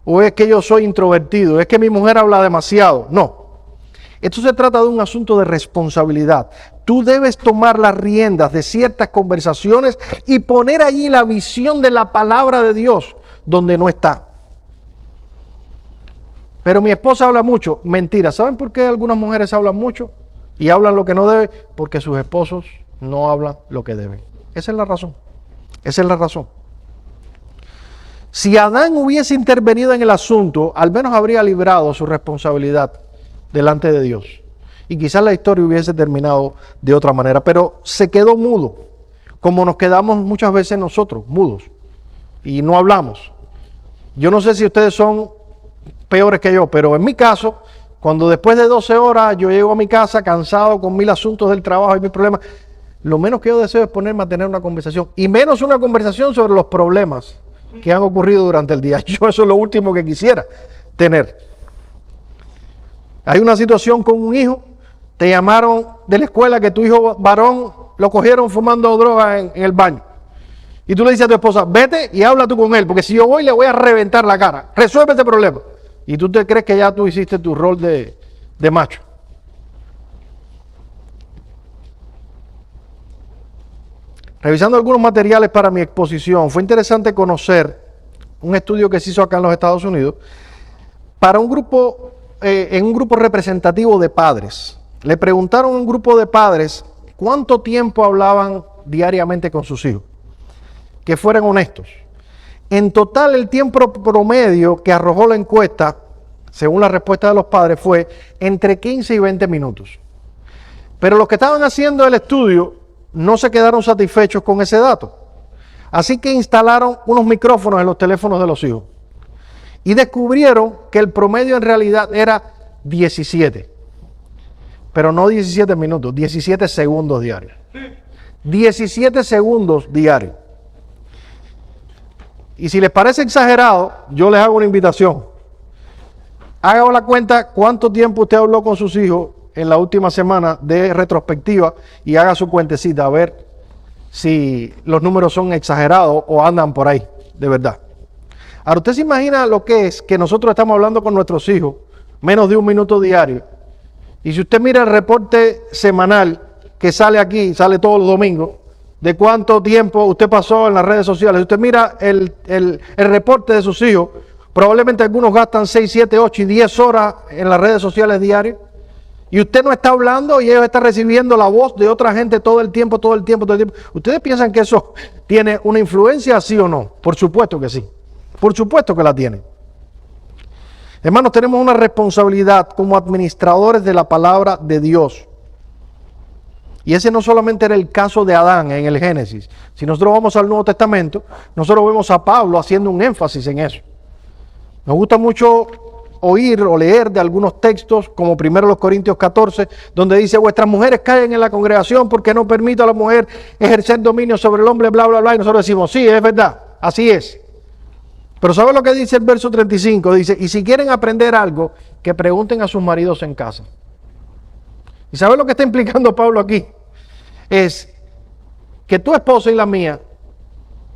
o es que yo soy introvertido, es que mi mujer habla demasiado. No. Esto se trata de un asunto de responsabilidad. Tú debes tomar las riendas de ciertas conversaciones y poner allí la visión de la palabra de Dios donde no está. Pero mi esposa habla mucho. Mentira. ¿Saben por qué algunas mujeres hablan mucho y hablan lo que no deben? Porque sus esposos no hablan lo que deben. Esa es la razón. Esa es la razón. Si Adán hubiese intervenido en el asunto, al menos habría librado su responsabilidad delante de Dios. Y quizás la historia hubiese terminado de otra manera, pero se quedó mudo, como nos quedamos muchas veces nosotros, mudos, y no hablamos. Yo no sé si ustedes son peores que yo, pero en mi caso, cuando después de 12 horas yo llego a mi casa cansado con 1000 asuntos del trabajo y mis problemas, lo menos que yo deseo es ponerme a tener una conversación, y menos una conversación sobre los problemas que han ocurrido durante el día. Yo eso es lo último que quisiera tener. Hay una situación con un hijo, te llamaron de la escuela que tu hijo varón lo cogieron fumando droga en el baño. Y tú le dices a tu esposa, vete y habla tú con él, porque si yo voy le voy a reventar la cara. Resuelve este problema. Y tú te crees que ya tú hiciste tu rol de macho. Revisando algunos materiales para mi exposición, fue interesante conocer un estudio que se hizo acá en los Estados Unidos para un grupo, en un grupo representativo de padres. Le preguntaron a un grupo de padres cuánto tiempo hablaban diariamente con sus hijos, que fueran honestos. En total, el tiempo promedio que arrojó la encuesta, según la respuesta de los padres, fue entre 15 y 20 minutos. Pero los que estaban haciendo el estudio no se quedaron satisfechos con ese dato. Así que instalaron unos micrófonos en los teléfonos de los hijos y descubrieron que el promedio en realidad era 17. Pero no 17 minutos, 17 segundos diarios. 17 segundos diarios. Y si les parece exagerado, yo les hago una invitación. Hagan la cuenta cuánto tiempo usted habló con sus hijos en la última semana de retrospectiva y haga su cuentecita a ver si los números son exagerados o andan por ahí, de verdad. Ahora, usted se imagina lo que es que nosotros estamos hablando con nuestros hijos menos de un minuto diario. Y si usted mira el reporte semanal que sale aquí, sale todos los domingos, de cuánto tiempo usted pasó en las redes sociales. Si usted mira el reporte de sus hijos, probablemente algunos gastan 6, 7, 8 y 10 horas en las redes sociales diarias. Y usted no está hablando y ellos están recibiendo la voz de otra gente todo el tiempo, todo el tiempo, todo el tiempo. ¿Ustedes piensan que eso tiene una influencia, sí o no? Por supuesto que sí. Por supuesto que la tiene. Hermanos, tenemos una responsabilidad como administradores de la palabra de Dios. Y ese no solamente era el caso de Adán en el Génesis. Si nosotros vamos al Nuevo Testamento, nosotros vemos a Pablo haciendo un énfasis en eso. Nos gusta mucho oír o leer de algunos textos, como 1 Corintios 14, donde dice: vuestras mujeres caen en la congregación porque no permite a la mujer ejercer dominio sobre el hombre, bla, bla, bla. Y nosotros decimos: sí, es verdad, así es. Pero ¿sabe lo que dice el verso 35? Dice: y si quieren aprender algo, que pregunten a sus maridos en casa. ¿Y sabe lo que está implicando Pablo aquí? Es que tu esposa y la mía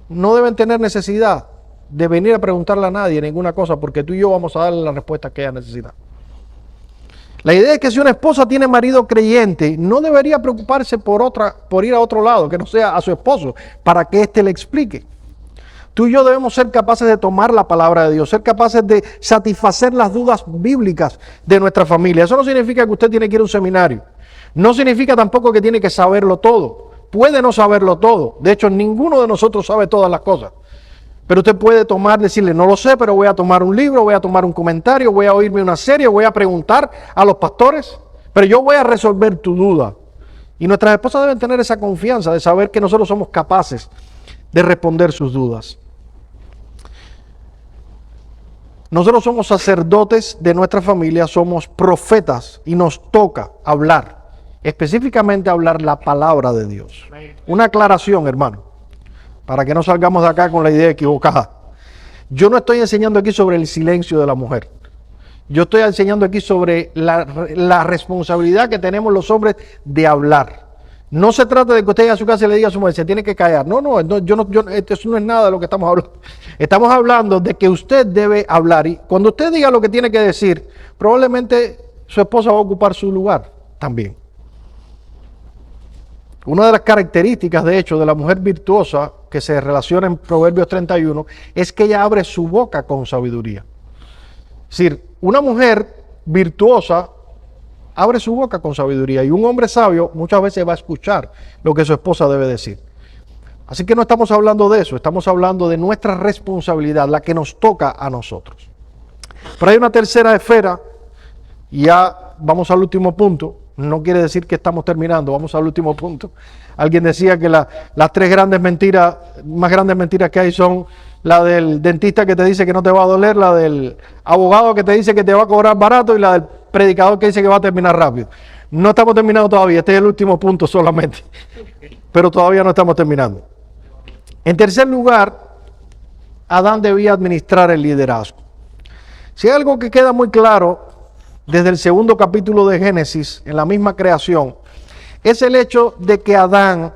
no deben tener necesidad de venir a preguntarle a nadie ninguna cosa, porque tú y yo vamos a darle la respuesta que ella necesita. La idea es que si una esposa tiene marido creyente, no debería preocuparse por ir a otro lado, que no sea a su esposo, para que éste le explique. Tú y yo debemos ser capaces de tomar la palabra de Dios, ser capaces de satisfacer las dudas bíblicas de nuestra familia. Eso no significa que usted tiene que ir a un seminario. No significa tampoco que tiene que saberlo todo. Puede no saberlo todo. De hecho, ninguno de nosotros sabe todas las cosas. Pero usted puede decirle: no lo sé, pero voy a tomar un libro, voy a tomar un comentario, voy a oírme una serie, voy a preguntar a los pastores, pero yo voy a resolver tu duda. Y nuestras esposas deben tener esa confianza de saber que nosotros somos capaces de responder sus dudas. Nosotros somos sacerdotes de nuestra familia, somos profetas y nos toca hablar, específicamente hablar la palabra de Dios. Una aclaración, hermano, para que no salgamos de acá con la idea equivocada. Yo no estoy enseñando aquí sobre el silencio de la mujer. Yo estoy enseñando aquí sobre la responsabilidad que tenemos los hombres de hablar. No se trata de que usted llegue a su casa y le diga a su mujer: se tiene que callar. No, eso no es nada de lo que estamos hablando. Estamos hablando de que usted debe hablar. Y cuando usted diga lo que tiene que decir, probablemente su esposa va a ocupar su lugar también. Una de las características, de hecho, de la mujer virtuosa que se relaciona en Proverbios 31 es que ella abre su boca con sabiduría. Es decir, una mujer virtuosa abre su boca con sabiduría, y un hombre sabio muchas veces va a escuchar lo que su esposa debe decir. Así que no estamos hablando de eso, estamos hablando de nuestra responsabilidad, la que nos toca a nosotros. Pero hay una tercera esfera, y ya vamos al último punto. No quiere decir que estamos terminando, vamos al último punto. Alguien decía que las tres grandes mentiras, más grandes mentiras que hay, son la del dentista que te dice que no te va a doler, la del abogado que te dice que te va a cobrar barato, y la del predicador que dice que va a terminar rápido. No estamos terminando todavía, este es el último punto solamente, pero todavía no estamos terminando. En tercer lugar, Adán debía administrar el liderazgo. Si hay algo que queda muy claro desde el segundo capítulo de Génesis, en la misma creación, es el hecho de que Adán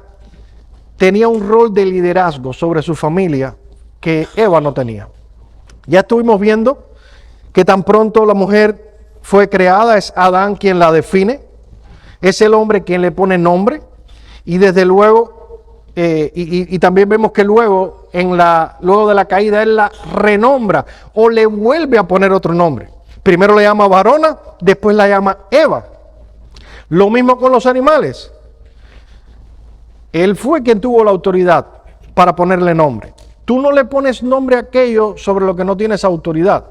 tenía un rol de liderazgo sobre su familia que Eva no tenía. Ya estuvimos viendo que tan pronto la mujer fue creada, es Adán quien la define, es el hombre quien le pone nombre, y desde luego, y también vemos que luego de la caída él la renombra o le vuelve a poner otro nombre. Primero le llama varona, después la llama Eva. Lo mismo con los animales. Él fue quien tuvo la autoridad para ponerle nombre. Tú no le pones nombre a aquello sobre lo que no tienes autoridad.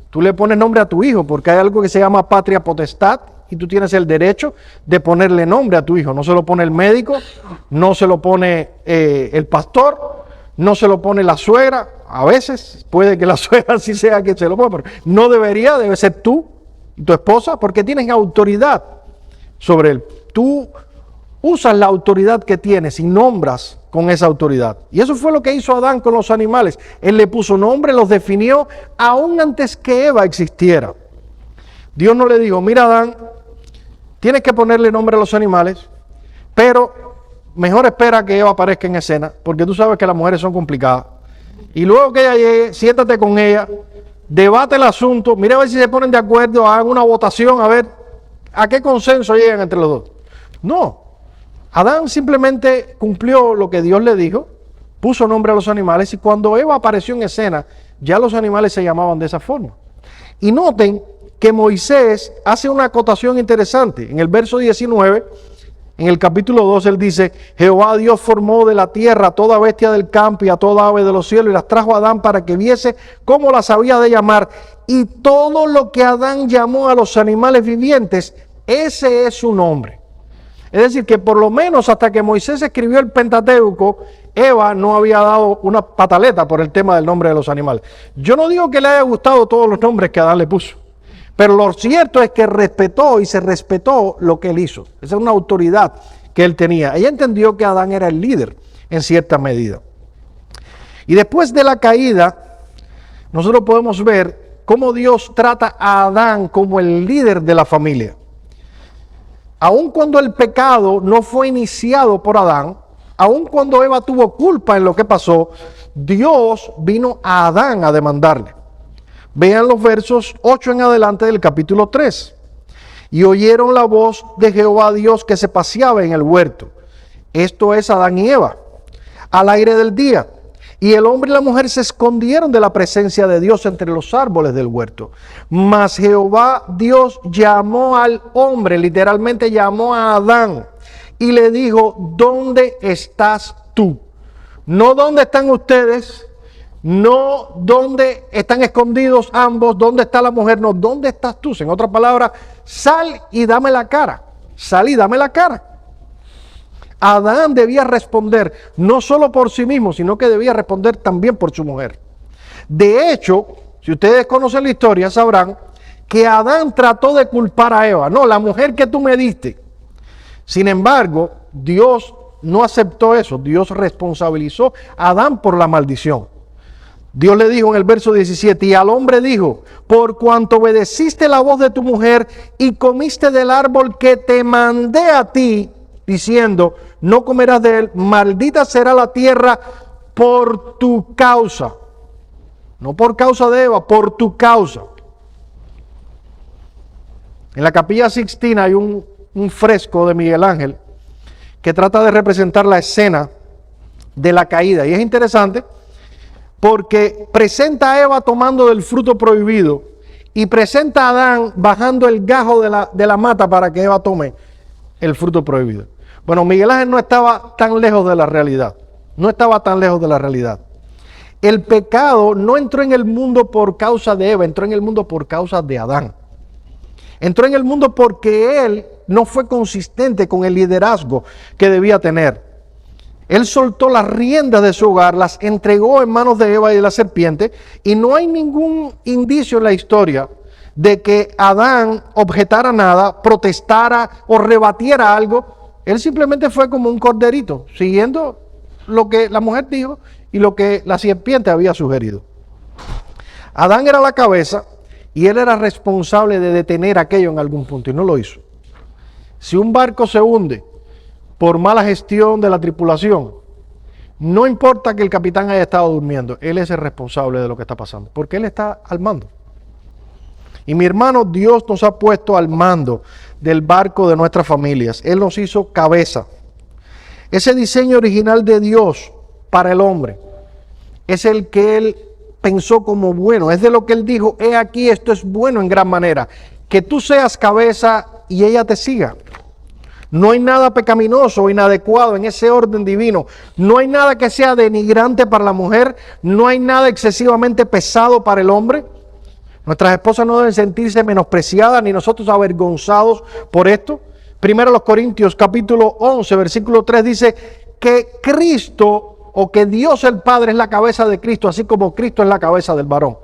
Tú le pones nombre a tu hijo, porque hay algo que se llama patria potestad, y tú tienes el derecho de ponerle nombre a tu hijo. No se lo pone el médico, no se lo pone el pastor, no se lo pone la suegra. A veces puede que la suegra sí sea quien se lo ponga, pero no debería, debe ser tú y tu esposa, porque tienes autoridad sobre él. Tú usas la autoridad que tienes y nombras con esa autoridad. Y eso fue lo que hizo Adán con los animales. Él le puso nombre, los definió aún antes que Eva existiera. Dios no le dijo: mira, Adán, tienes que ponerle nombre a los animales, pero mejor espera que Eva aparezca en escena, porque tú sabes que las mujeres son complicadas. Y luego que ella llegue, siéntate con ella, debate el asunto, mira a ver si se ponen de acuerdo, hagan una votación, a ver a qué consenso llegan entre los dos. No, Adán simplemente cumplió lo que Dios le dijo, puso nombre a los animales, y cuando Eva apareció en escena, ya los animales se llamaban de esa forma. Y noten que Moisés hace una acotación interesante. En el verso 19, en el capítulo 2, él dice: Jehová Dios formó de la tierra toda bestia del campo y a toda ave de los cielos, y las trajo a Adán para que viese cómo las había de llamar. Y todo lo que Adán llamó a los animales vivientes, ese es su nombre. Es decir, que por lo menos hasta que Moisés escribió el Pentateuco, Eva no había dado una pataleta por el tema del nombre de los animales. Yo no digo que le haya gustado todos los nombres que Adán le puso, pero lo cierto es que respetó y se respetó lo que él hizo. Esa es una autoridad que él tenía. Ella entendió que Adán era el líder en cierta medida. Y después de la caída, nosotros podemos ver cómo Dios trata a Adán como el líder de la familia. Aun cuando el pecado no fue iniciado por Adán, aun cuando Eva tuvo culpa en lo que pasó, Dios vino a Adán a demandarle. Vean los versos 8 en adelante del capítulo 3. Y oyeron la voz de Jehová Dios que se paseaba en el huerto. Esto es Adán y Eva, al aire del día. Y el hombre y la mujer se escondieron de la presencia de Dios entre los árboles del huerto. Mas Jehová Dios llamó al hombre, literalmente llamó a Adán, y le dijo: ¿dónde estás tú? No dónde están ustedes, no dónde están escondidos ambos, dónde está la mujer, no, ¿dónde estás tú? En otras palabras, sal y dame la cara, sal y dame la cara. Adán debía responder no solo por sí mismo, sino que debía responder también por su mujer. De hecho, si ustedes conocen la historia, sabrán que Adán trató de culpar a Eva. No, la mujer que tú me diste. Sin embargo, Dios no aceptó eso. Dios responsabilizó a Adán por la maldición. Dios le dijo en el verso 17: y al hombre dijo: por cuanto obedeciste la voz de tu mujer y comiste del árbol que te mandé a ti, diciendo: no comerás de él, maldita será la tierra por tu causa. No por causa de Eva, por tu causa. En la Capilla Sixtina hay un fresco de Miguel Ángel que trata de representar la escena de la caída. Y es interesante porque presenta a Eva tomando del fruto prohibido y presenta a Adán bajando el gajo de la mata para que Eva tome el fruto prohibido. Bueno, Miguel Ángel no estaba tan lejos de la realidad. No estaba tan lejos de la realidad. El pecado no entró en el mundo por causa de Eva, entró en el mundo por causa de Adán. Entró en el mundo porque él no fue consistente con el liderazgo que debía tener. Él soltó las riendas de su hogar, las entregó en manos de Eva y de la serpiente, y no hay ningún indicio en la historia de que Adán objetara nada, protestara o rebatiera algo. Él simplemente fue como un corderito, siguiendo lo que la mujer dijo y lo que la serpiente había sugerido. Adán era la cabeza y él era responsable de detener aquello en algún punto, y no lo hizo. Si un barco se hunde por mala gestión de la tripulación, no importa que el capitán haya estado durmiendo, él es el responsable de lo que está pasando, porque él está al mando. Y mi hermano, Dios nos ha puesto al mando del barco de nuestras familias. Él nos hizo cabeza. Ese diseño original de Dios para el hombre es el que Él pensó como bueno. Es de lo que Él dijo: he aquí, esto es bueno en gran manera. Que tú seas cabeza y ella te siga. No hay nada pecaminoso o inadecuado en ese orden divino. No hay nada que sea denigrante para la mujer. No hay nada excesivamente pesado para el hombre. Nuestras esposas no deben sentirse menospreciadas ni nosotros avergonzados por esto. Primero los Corintios capítulo 11 versículo 3 dice que Cristo, o que Dios el Padre es la cabeza de Cristo, así como Cristo es la cabeza del varón.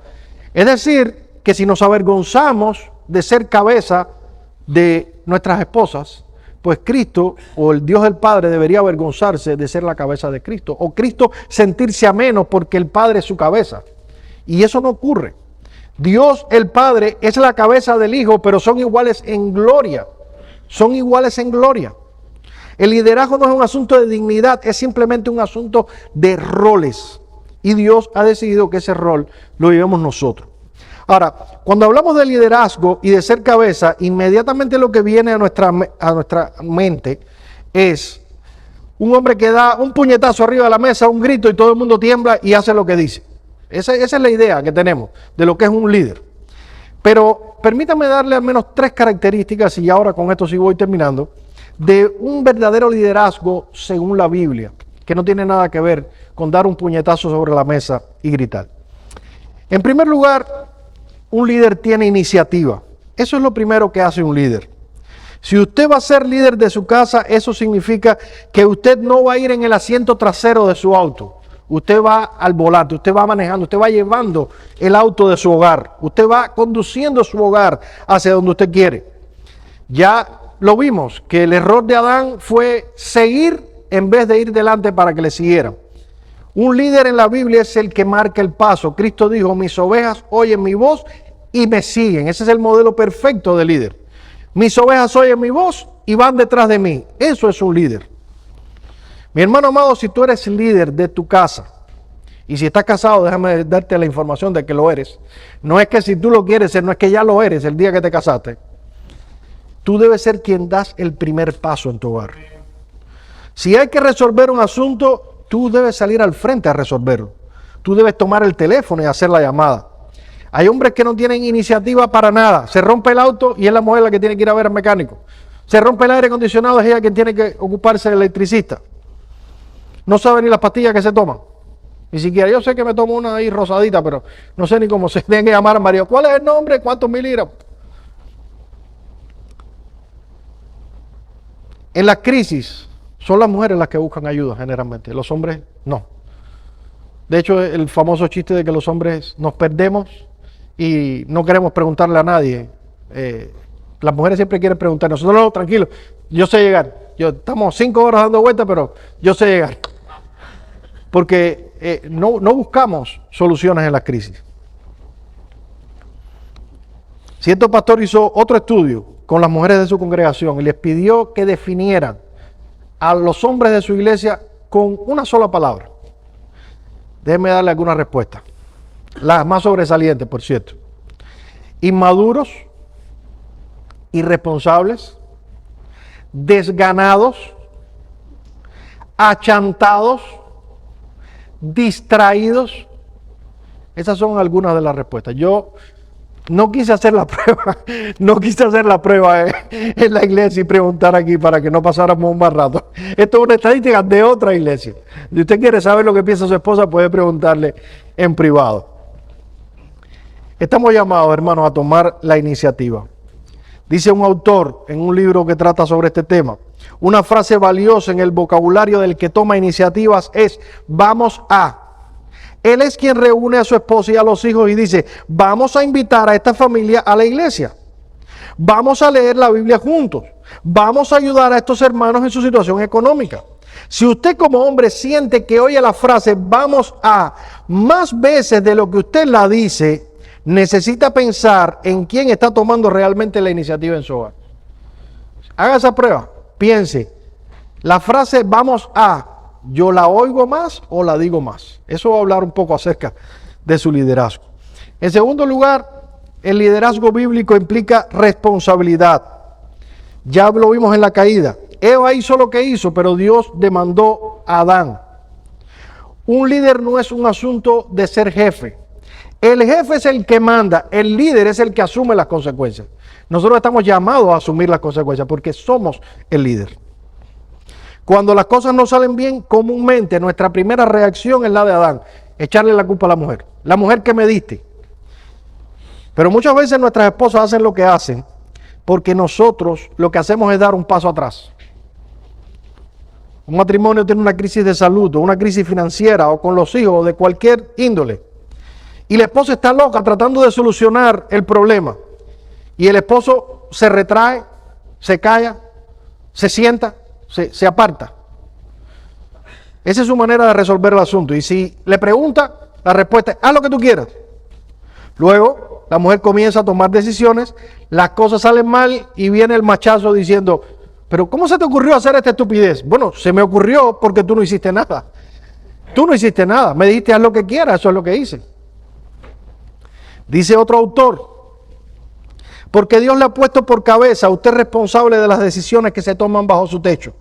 Es decir, que si nos avergonzamos de ser cabeza de nuestras esposas, pues Cristo o el Dios del Padre debería avergonzarse de ser la cabeza de Cristo, o Cristo sentirse a menos porque el Padre es su cabeza. Y eso no ocurre. Dios el Padre es la cabeza del Hijo, pero son iguales en gloria. son iguales en gloria. El liderazgo no es un asunto de dignidad, es simplemente un asunto de roles. Y Dios ha decidido que ese rol lo llevemos nosotros. Ahora, cuando hablamos de liderazgo y de ser cabeza, inmediatamente lo que viene a nuestra mente es un hombre que da un puñetazo arriba de la mesa, un grito y todo el mundo tiembla y hace lo que dice. Esa es la idea que tenemos de lo que es un líder. Pero permítame darle al menos 3 características, y ahora con esto sí voy terminando, de un verdadero liderazgo según la Biblia, que no tiene nada que ver con dar un puñetazo sobre la mesa y gritar. En primer lugar, un líder tiene iniciativa. Eso es lo primero que hace un líder. Si usted va a ser líder de su casa, eso significa que usted no va a ir en el asiento trasero de su auto. Usted va al volante, usted va manejando, usted va llevando el auto de su hogar. Usted va conduciendo su hogar hacia donde usted quiere. Ya lo vimos, que el error de Adán fue seguir en vez de ir delante para que le siguieran. Un líder en la Biblia es el que marca el paso. Cristo dijo, mis ovejas oyen mi voz y me siguen. Ese es el modelo perfecto de líder. Mis ovejas oyen mi voz y van detrás de mí. Eso es un líder. Mi hermano amado, si tú eres líder de tu casa, y si estás casado, déjame darte la información de que lo eres. No es que si tú lo quieres ser, no es que ya lo eres el día que te casaste. Tú debes ser quien das el primer paso en tu hogar. Si hay que resolver un asunto, tú debes salir al frente a resolverlo. Tú debes tomar el teléfono y hacer la llamada. Hay hombres que no tienen iniciativa para nada. Se rompe el auto y es la mujer la que tiene que ir a ver al mecánico. Se rompe el aire acondicionado, es ella quien tiene que ocuparse del electricista. No sabe ni las pastillas que se toman. Ni siquiera, yo sé que me tomo una ahí rosadita, pero no sé ni cómo se tiene que llamar a marido. ¿Cuál es el nombre? ¿Cuántos miligramos? En las crisis son las mujeres las que buscan ayuda generalmente, los hombres no. De hecho, el famoso chiste de que los hombres nos perdemos y no queremos preguntarle a nadie. Las mujeres siempre quieren preguntar. Nosotros no, tranquilos, yo sé llegar. Estamos 5 horas dando vueltas, pero yo sé llegar. Porque no buscamos soluciones en las crisis. Cierto pastor hizo otro estudio con las mujeres de su congregación y les pidió que definieran a los hombres de su iglesia con una sola palabra. Déjenme darle alguna respuesta. Las más sobresalientes, por cierto. Inmaduros, irresponsables, desganados, achantados, distraídos. Esas son algunas de las respuestas. Yo no quise hacer la prueba, en la iglesia y preguntar aquí para que no pasáramos un mal rato. Esto es una estadística de otra iglesia. Si usted quiere saber lo que piensa su esposa, puede preguntarle en privado. Estamos llamados, hermanos, a tomar la iniciativa. Dice un autor en un libro que trata sobre este tema, una frase valiosa en el vocabulario del que toma iniciativas es, vamos a. Él es quien reúne a su esposa y a los hijos y dice, vamos a invitar a esta familia a la iglesia. Vamos a leer la Biblia juntos. Vamos a ayudar a estos hermanos en su situación económica. Si usted como hombre siente que oye la frase, vamos a, más veces de lo que usted la dice, necesita pensar en quién está tomando realmente la iniciativa en su hogar. Haga esa prueba. Piense, la frase vamos a, ¿yo la oigo más o la digo más? Eso va a hablar un poco acerca de su liderazgo. En segundo lugar, el liderazgo bíblico implica responsabilidad. Ya lo vimos en la caída. Eva hizo lo que hizo, pero Dios demandó a Adán. Un líder no es un asunto de ser jefe. El jefe es el que manda, el líder es el que asume las consecuencias. Nosotros estamos llamados a asumir las consecuencias porque somos el líder. Cuando las cosas no salen bien, comúnmente nuestra primera reacción es la de Adán, echarle la culpa a la mujer que me diste. Pero muchas veces nuestras esposas hacen lo que hacen porque nosotros lo que hacemos es dar un paso atrás. Un matrimonio tiene una crisis de salud o una crisis financiera o con los hijos o de cualquier índole. Y la esposa está loca tratando de solucionar el problema. Y el esposo se retrae, se calla, se sienta, se aparta. Esa es su manera de resolver el asunto. Y si le pregunta, la respuesta es, haz lo que tú quieras. Luego, la mujer comienza a tomar decisiones, las cosas salen mal y viene el machazo diciendo, pero ¿cómo se te ocurrió hacer esta estupidez? Bueno, se me ocurrió porque tú no hiciste nada. Tú no hiciste nada, me dijiste haz lo que quieras, eso es lo que hice. Dice otro autor, porque Dios le ha puesto por cabeza, usted es responsable de las decisiones que se toman bajo su techo.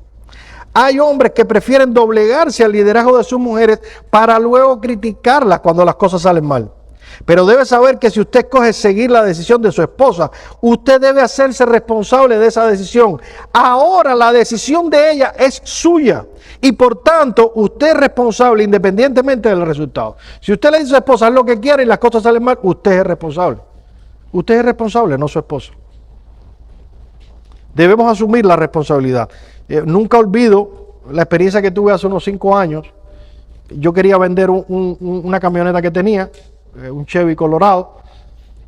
Hay hombres que prefieren doblegarse al liderazgo de sus mujeres para luego criticarlas cuando las cosas salen mal. Pero debe saber que si usted escoge seguir la decisión de su esposa, usted debe hacerse responsable de esa decisión. Ahora la decisión de ella es suya y por tanto usted es responsable independientemente del resultado. Si usted le dice a su esposa haz lo que quiera y las cosas salen mal, usted es responsable. Usted es responsable, no su esposa. Debemos asumir la responsabilidad. Nunca olvido la experiencia que tuve hace unos 5 años. Yo quería vender una camioneta que tenía, un Chevy Colorado,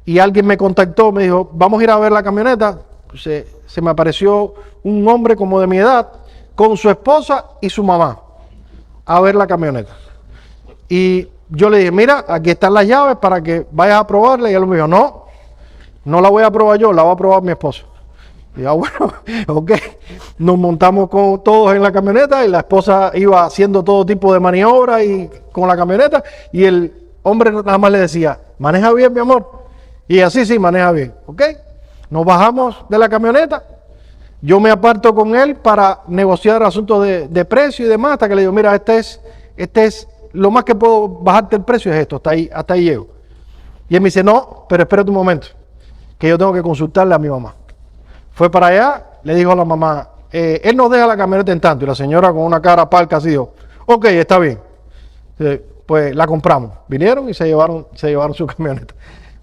y alguien me contactó, me dijo, vamos a ir a ver la camioneta. Se me apareció un hombre como de mi edad, con su esposa y su mamá, a ver la camioneta. Y yo le dije, mira, aquí están las llaves para que vayas a probarla. Y él me dijo, no la voy a probar yo, la va a probar mi esposa. Y yo, bueno, ok, nos montamos todos en la camioneta y la esposa iba haciendo todo tipo de maniobras y con la camioneta y el hombre nada más le decía, maneja bien mi amor, y así sí, maneja bien, ok, nos bajamos de la camioneta, yo me aparto con él para negociar asuntos de precio y demás, hasta que le digo, mira, este es lo más que puedo bajarte el precio es esto, hasta ahí llego. Y él me dice, no, pero espérate un momento, que yo tengo que consultarle a mi mamá. Fue para allá, le dijo a la mamá, él nos deja la camioneta en tanto. Y la señora con una cara palca así dijo, ok, está bien. Pues la compramos. Vinieron y se llevaron su camioneta.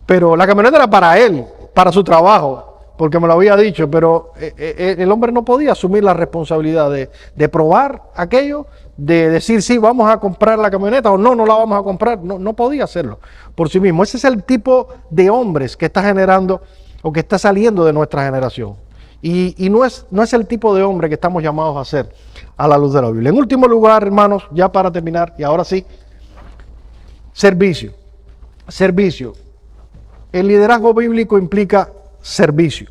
Pero la camioneta era para él, para su trabajo, porque me lo había dicho. Pero el hombre no podía asumir la responsabilidad de probar aquello, de decir, sí, vamos a comprar la camioneta o no la vamos a comprar. No podía hacerlo por sí mismo. Ese es el tipo de hombres que está generando o que está saliendo de nuestra generación. Y no es el tipo de hombre que estamos llamados a ser a la luz de la Biblia. En último lugar, hermanos, ya para terminar, y ahora sí, servicio. Servicio. El liderazgo bíblico implica servicio.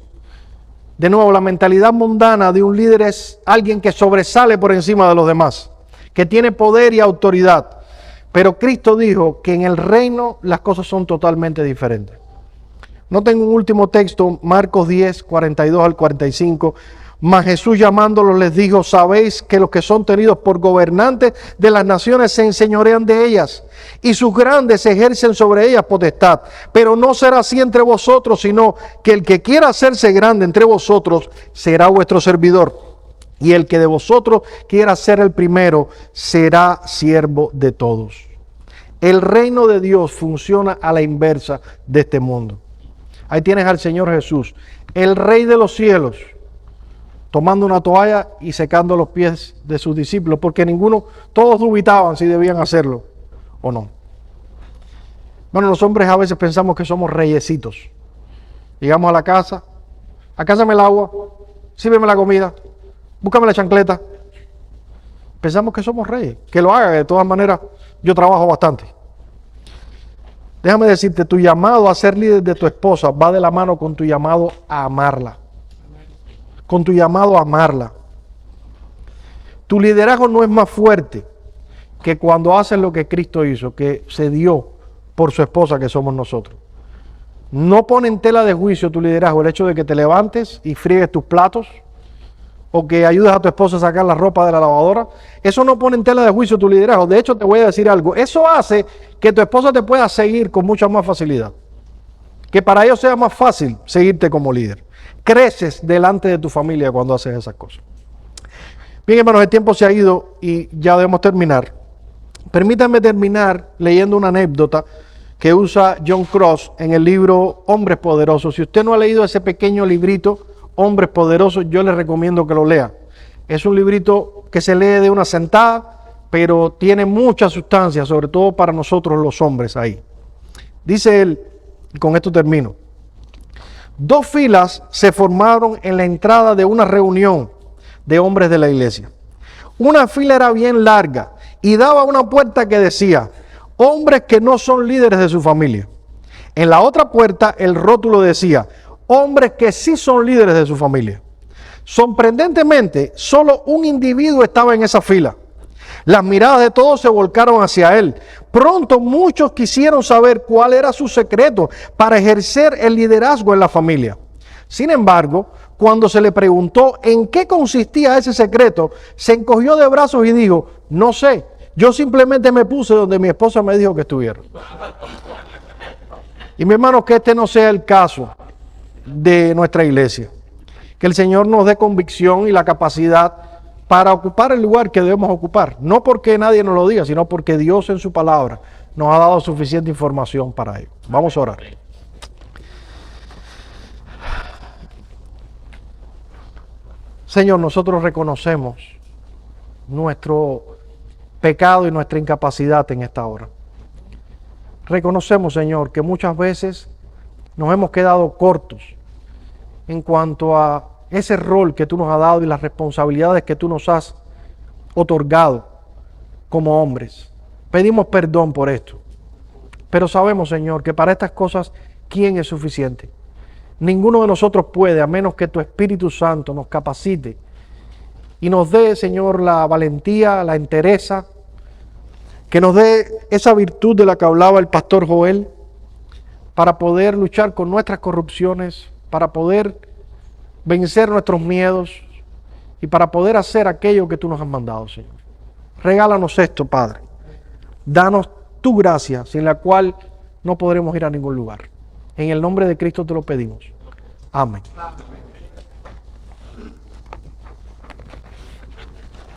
De nuevo, la mentalidad mundana de un líder es alguien que sobresale por encima de los demás, que tiene poder y autoridad. Pero Cristo dijo que en el reino las cosas son totalmente diferentes. Noten un último texto, Marcos 10, 42 al 45. Mas Jesús llamándolos les dijo, sabéis que los que son tenidos por gobernantes de las naciones se enseñorean de ellas, y sus grandes ejercen sobre ellas potestad. Pero no será así entre vosotros, sino que el que quiera hacerse grande entre vosotros será vuestro servidor. Y el que de vosotros quiera ser el primero será siervo de todos. El reino de Dios funciona a la inversa de este mundo. Ahí tienes al Señor Jesús, el Rey de los cielos, tomando una toalla y secando los pies de sus discípulos, porque todos dubitaban si debían hacerlo o no. Bueno, los hombres a veces pensamos que somos reyesitos. Llegamos a la casa, acásame el agua, sírveme la comida, búscame la chancleta. Pensamos que somos reyes, que lo haga, de todas maneras yo trabajo bastante. Déjame decirte, tu llamado a ser líder de tu esposa va de la mano con tu llamado a amarla. Con tu llamado a amarla. Tu liderazgo no es más fuerte que cuando haces lo que Cristo hizo, que se dio por su esposa que somos nosotros. No pone en tela de juicio tu liderazgo el hecho de que te levantes y friegues tus platos o que ayudes a tu esposa a sacar la ropa de la lavadora. Eso no pone en tela de juicio tu liderazgo. De hecho, te voy a decir algo. Eso hace que tu esposa te pueda seguir con mucha más facilidad. Que para ellos sea más fácil seguirte como líder. Creces delante de tu familia cuando haces esas cosas. Bien, hermanos, el tiempo se ha ido y ya debemos terminar. Permítanme terminar leyendo una anécdota que usa John Cross en el libro Hombres Poderosos. Si usted no ha leído ese pequeño librito, Hombres Poderosos, yo les recomiendo que lo lea. Es un librito que se lee de una sentada, pero tiene mucha sustancia, sobre todo para nosotros los hombres ahí. Dice él, y con esto termino, 2 filas se formaron en la entrada de una reunión de hombres de la iglesia. Una fila era bien larga y daba una puerta que decía, hombres que no son líderes de su familia. En la otra puerta el rótulo decía, hombres que sí son líderes de su familia. Sorprendentemente, solo un individuo estaba en esa fila. Las miradas de todos se volcaron hacia él. Pronto muchos quisieron saber cuál era su secreto para ejercer el liderazgo en la familia. Sin embargo, cuando se le preguntó en qué consistía ese secreto, se encogió de brazos y dijo, no sé, yo simplemente me puse donde mi esposa me dijo que estuviera. Y mi hermano, que este no sea el caso de nuestra iglesia. Que el Señor nos dé convicción y la capacidad para ocupar el lugar que debemos ocupar. No porque nadie nos lo diga, sino porque Dios en su palabra nos ha dado suficiente información para ello. Vamos a orar. Señor, nosotros reconocemos nuestro pecado y nuestra incapacidad en esta hora. Reconocemos, Señor, que muchas veces nos hemos quedado cortos en cuanto a ese rol que tú nos has dado y las responsabilidades que tú nos has otorgado como hombres. Pedimos perdón por esto. Pero sabemos, Señor, que para estas cosas, ¿quién es suficiente? Ninguno de nosotros puede, a menos que tu Espíritu Santo nos capacite y nos dé, Señor, la valentía, la entereza, que nos dé esa virtud de la que hablaba el pastor Joel, para poder luchar con nuestras corrupciones, para poder vencer nuestros miedos y para poder hacer aquello que tú nos has mandado, Señor. Regálanos esto, Padre. Danos tu gracia, sin la cual no podremos ir a ningún lugar. En el nombre de Cristo te lo pedimos. Amén.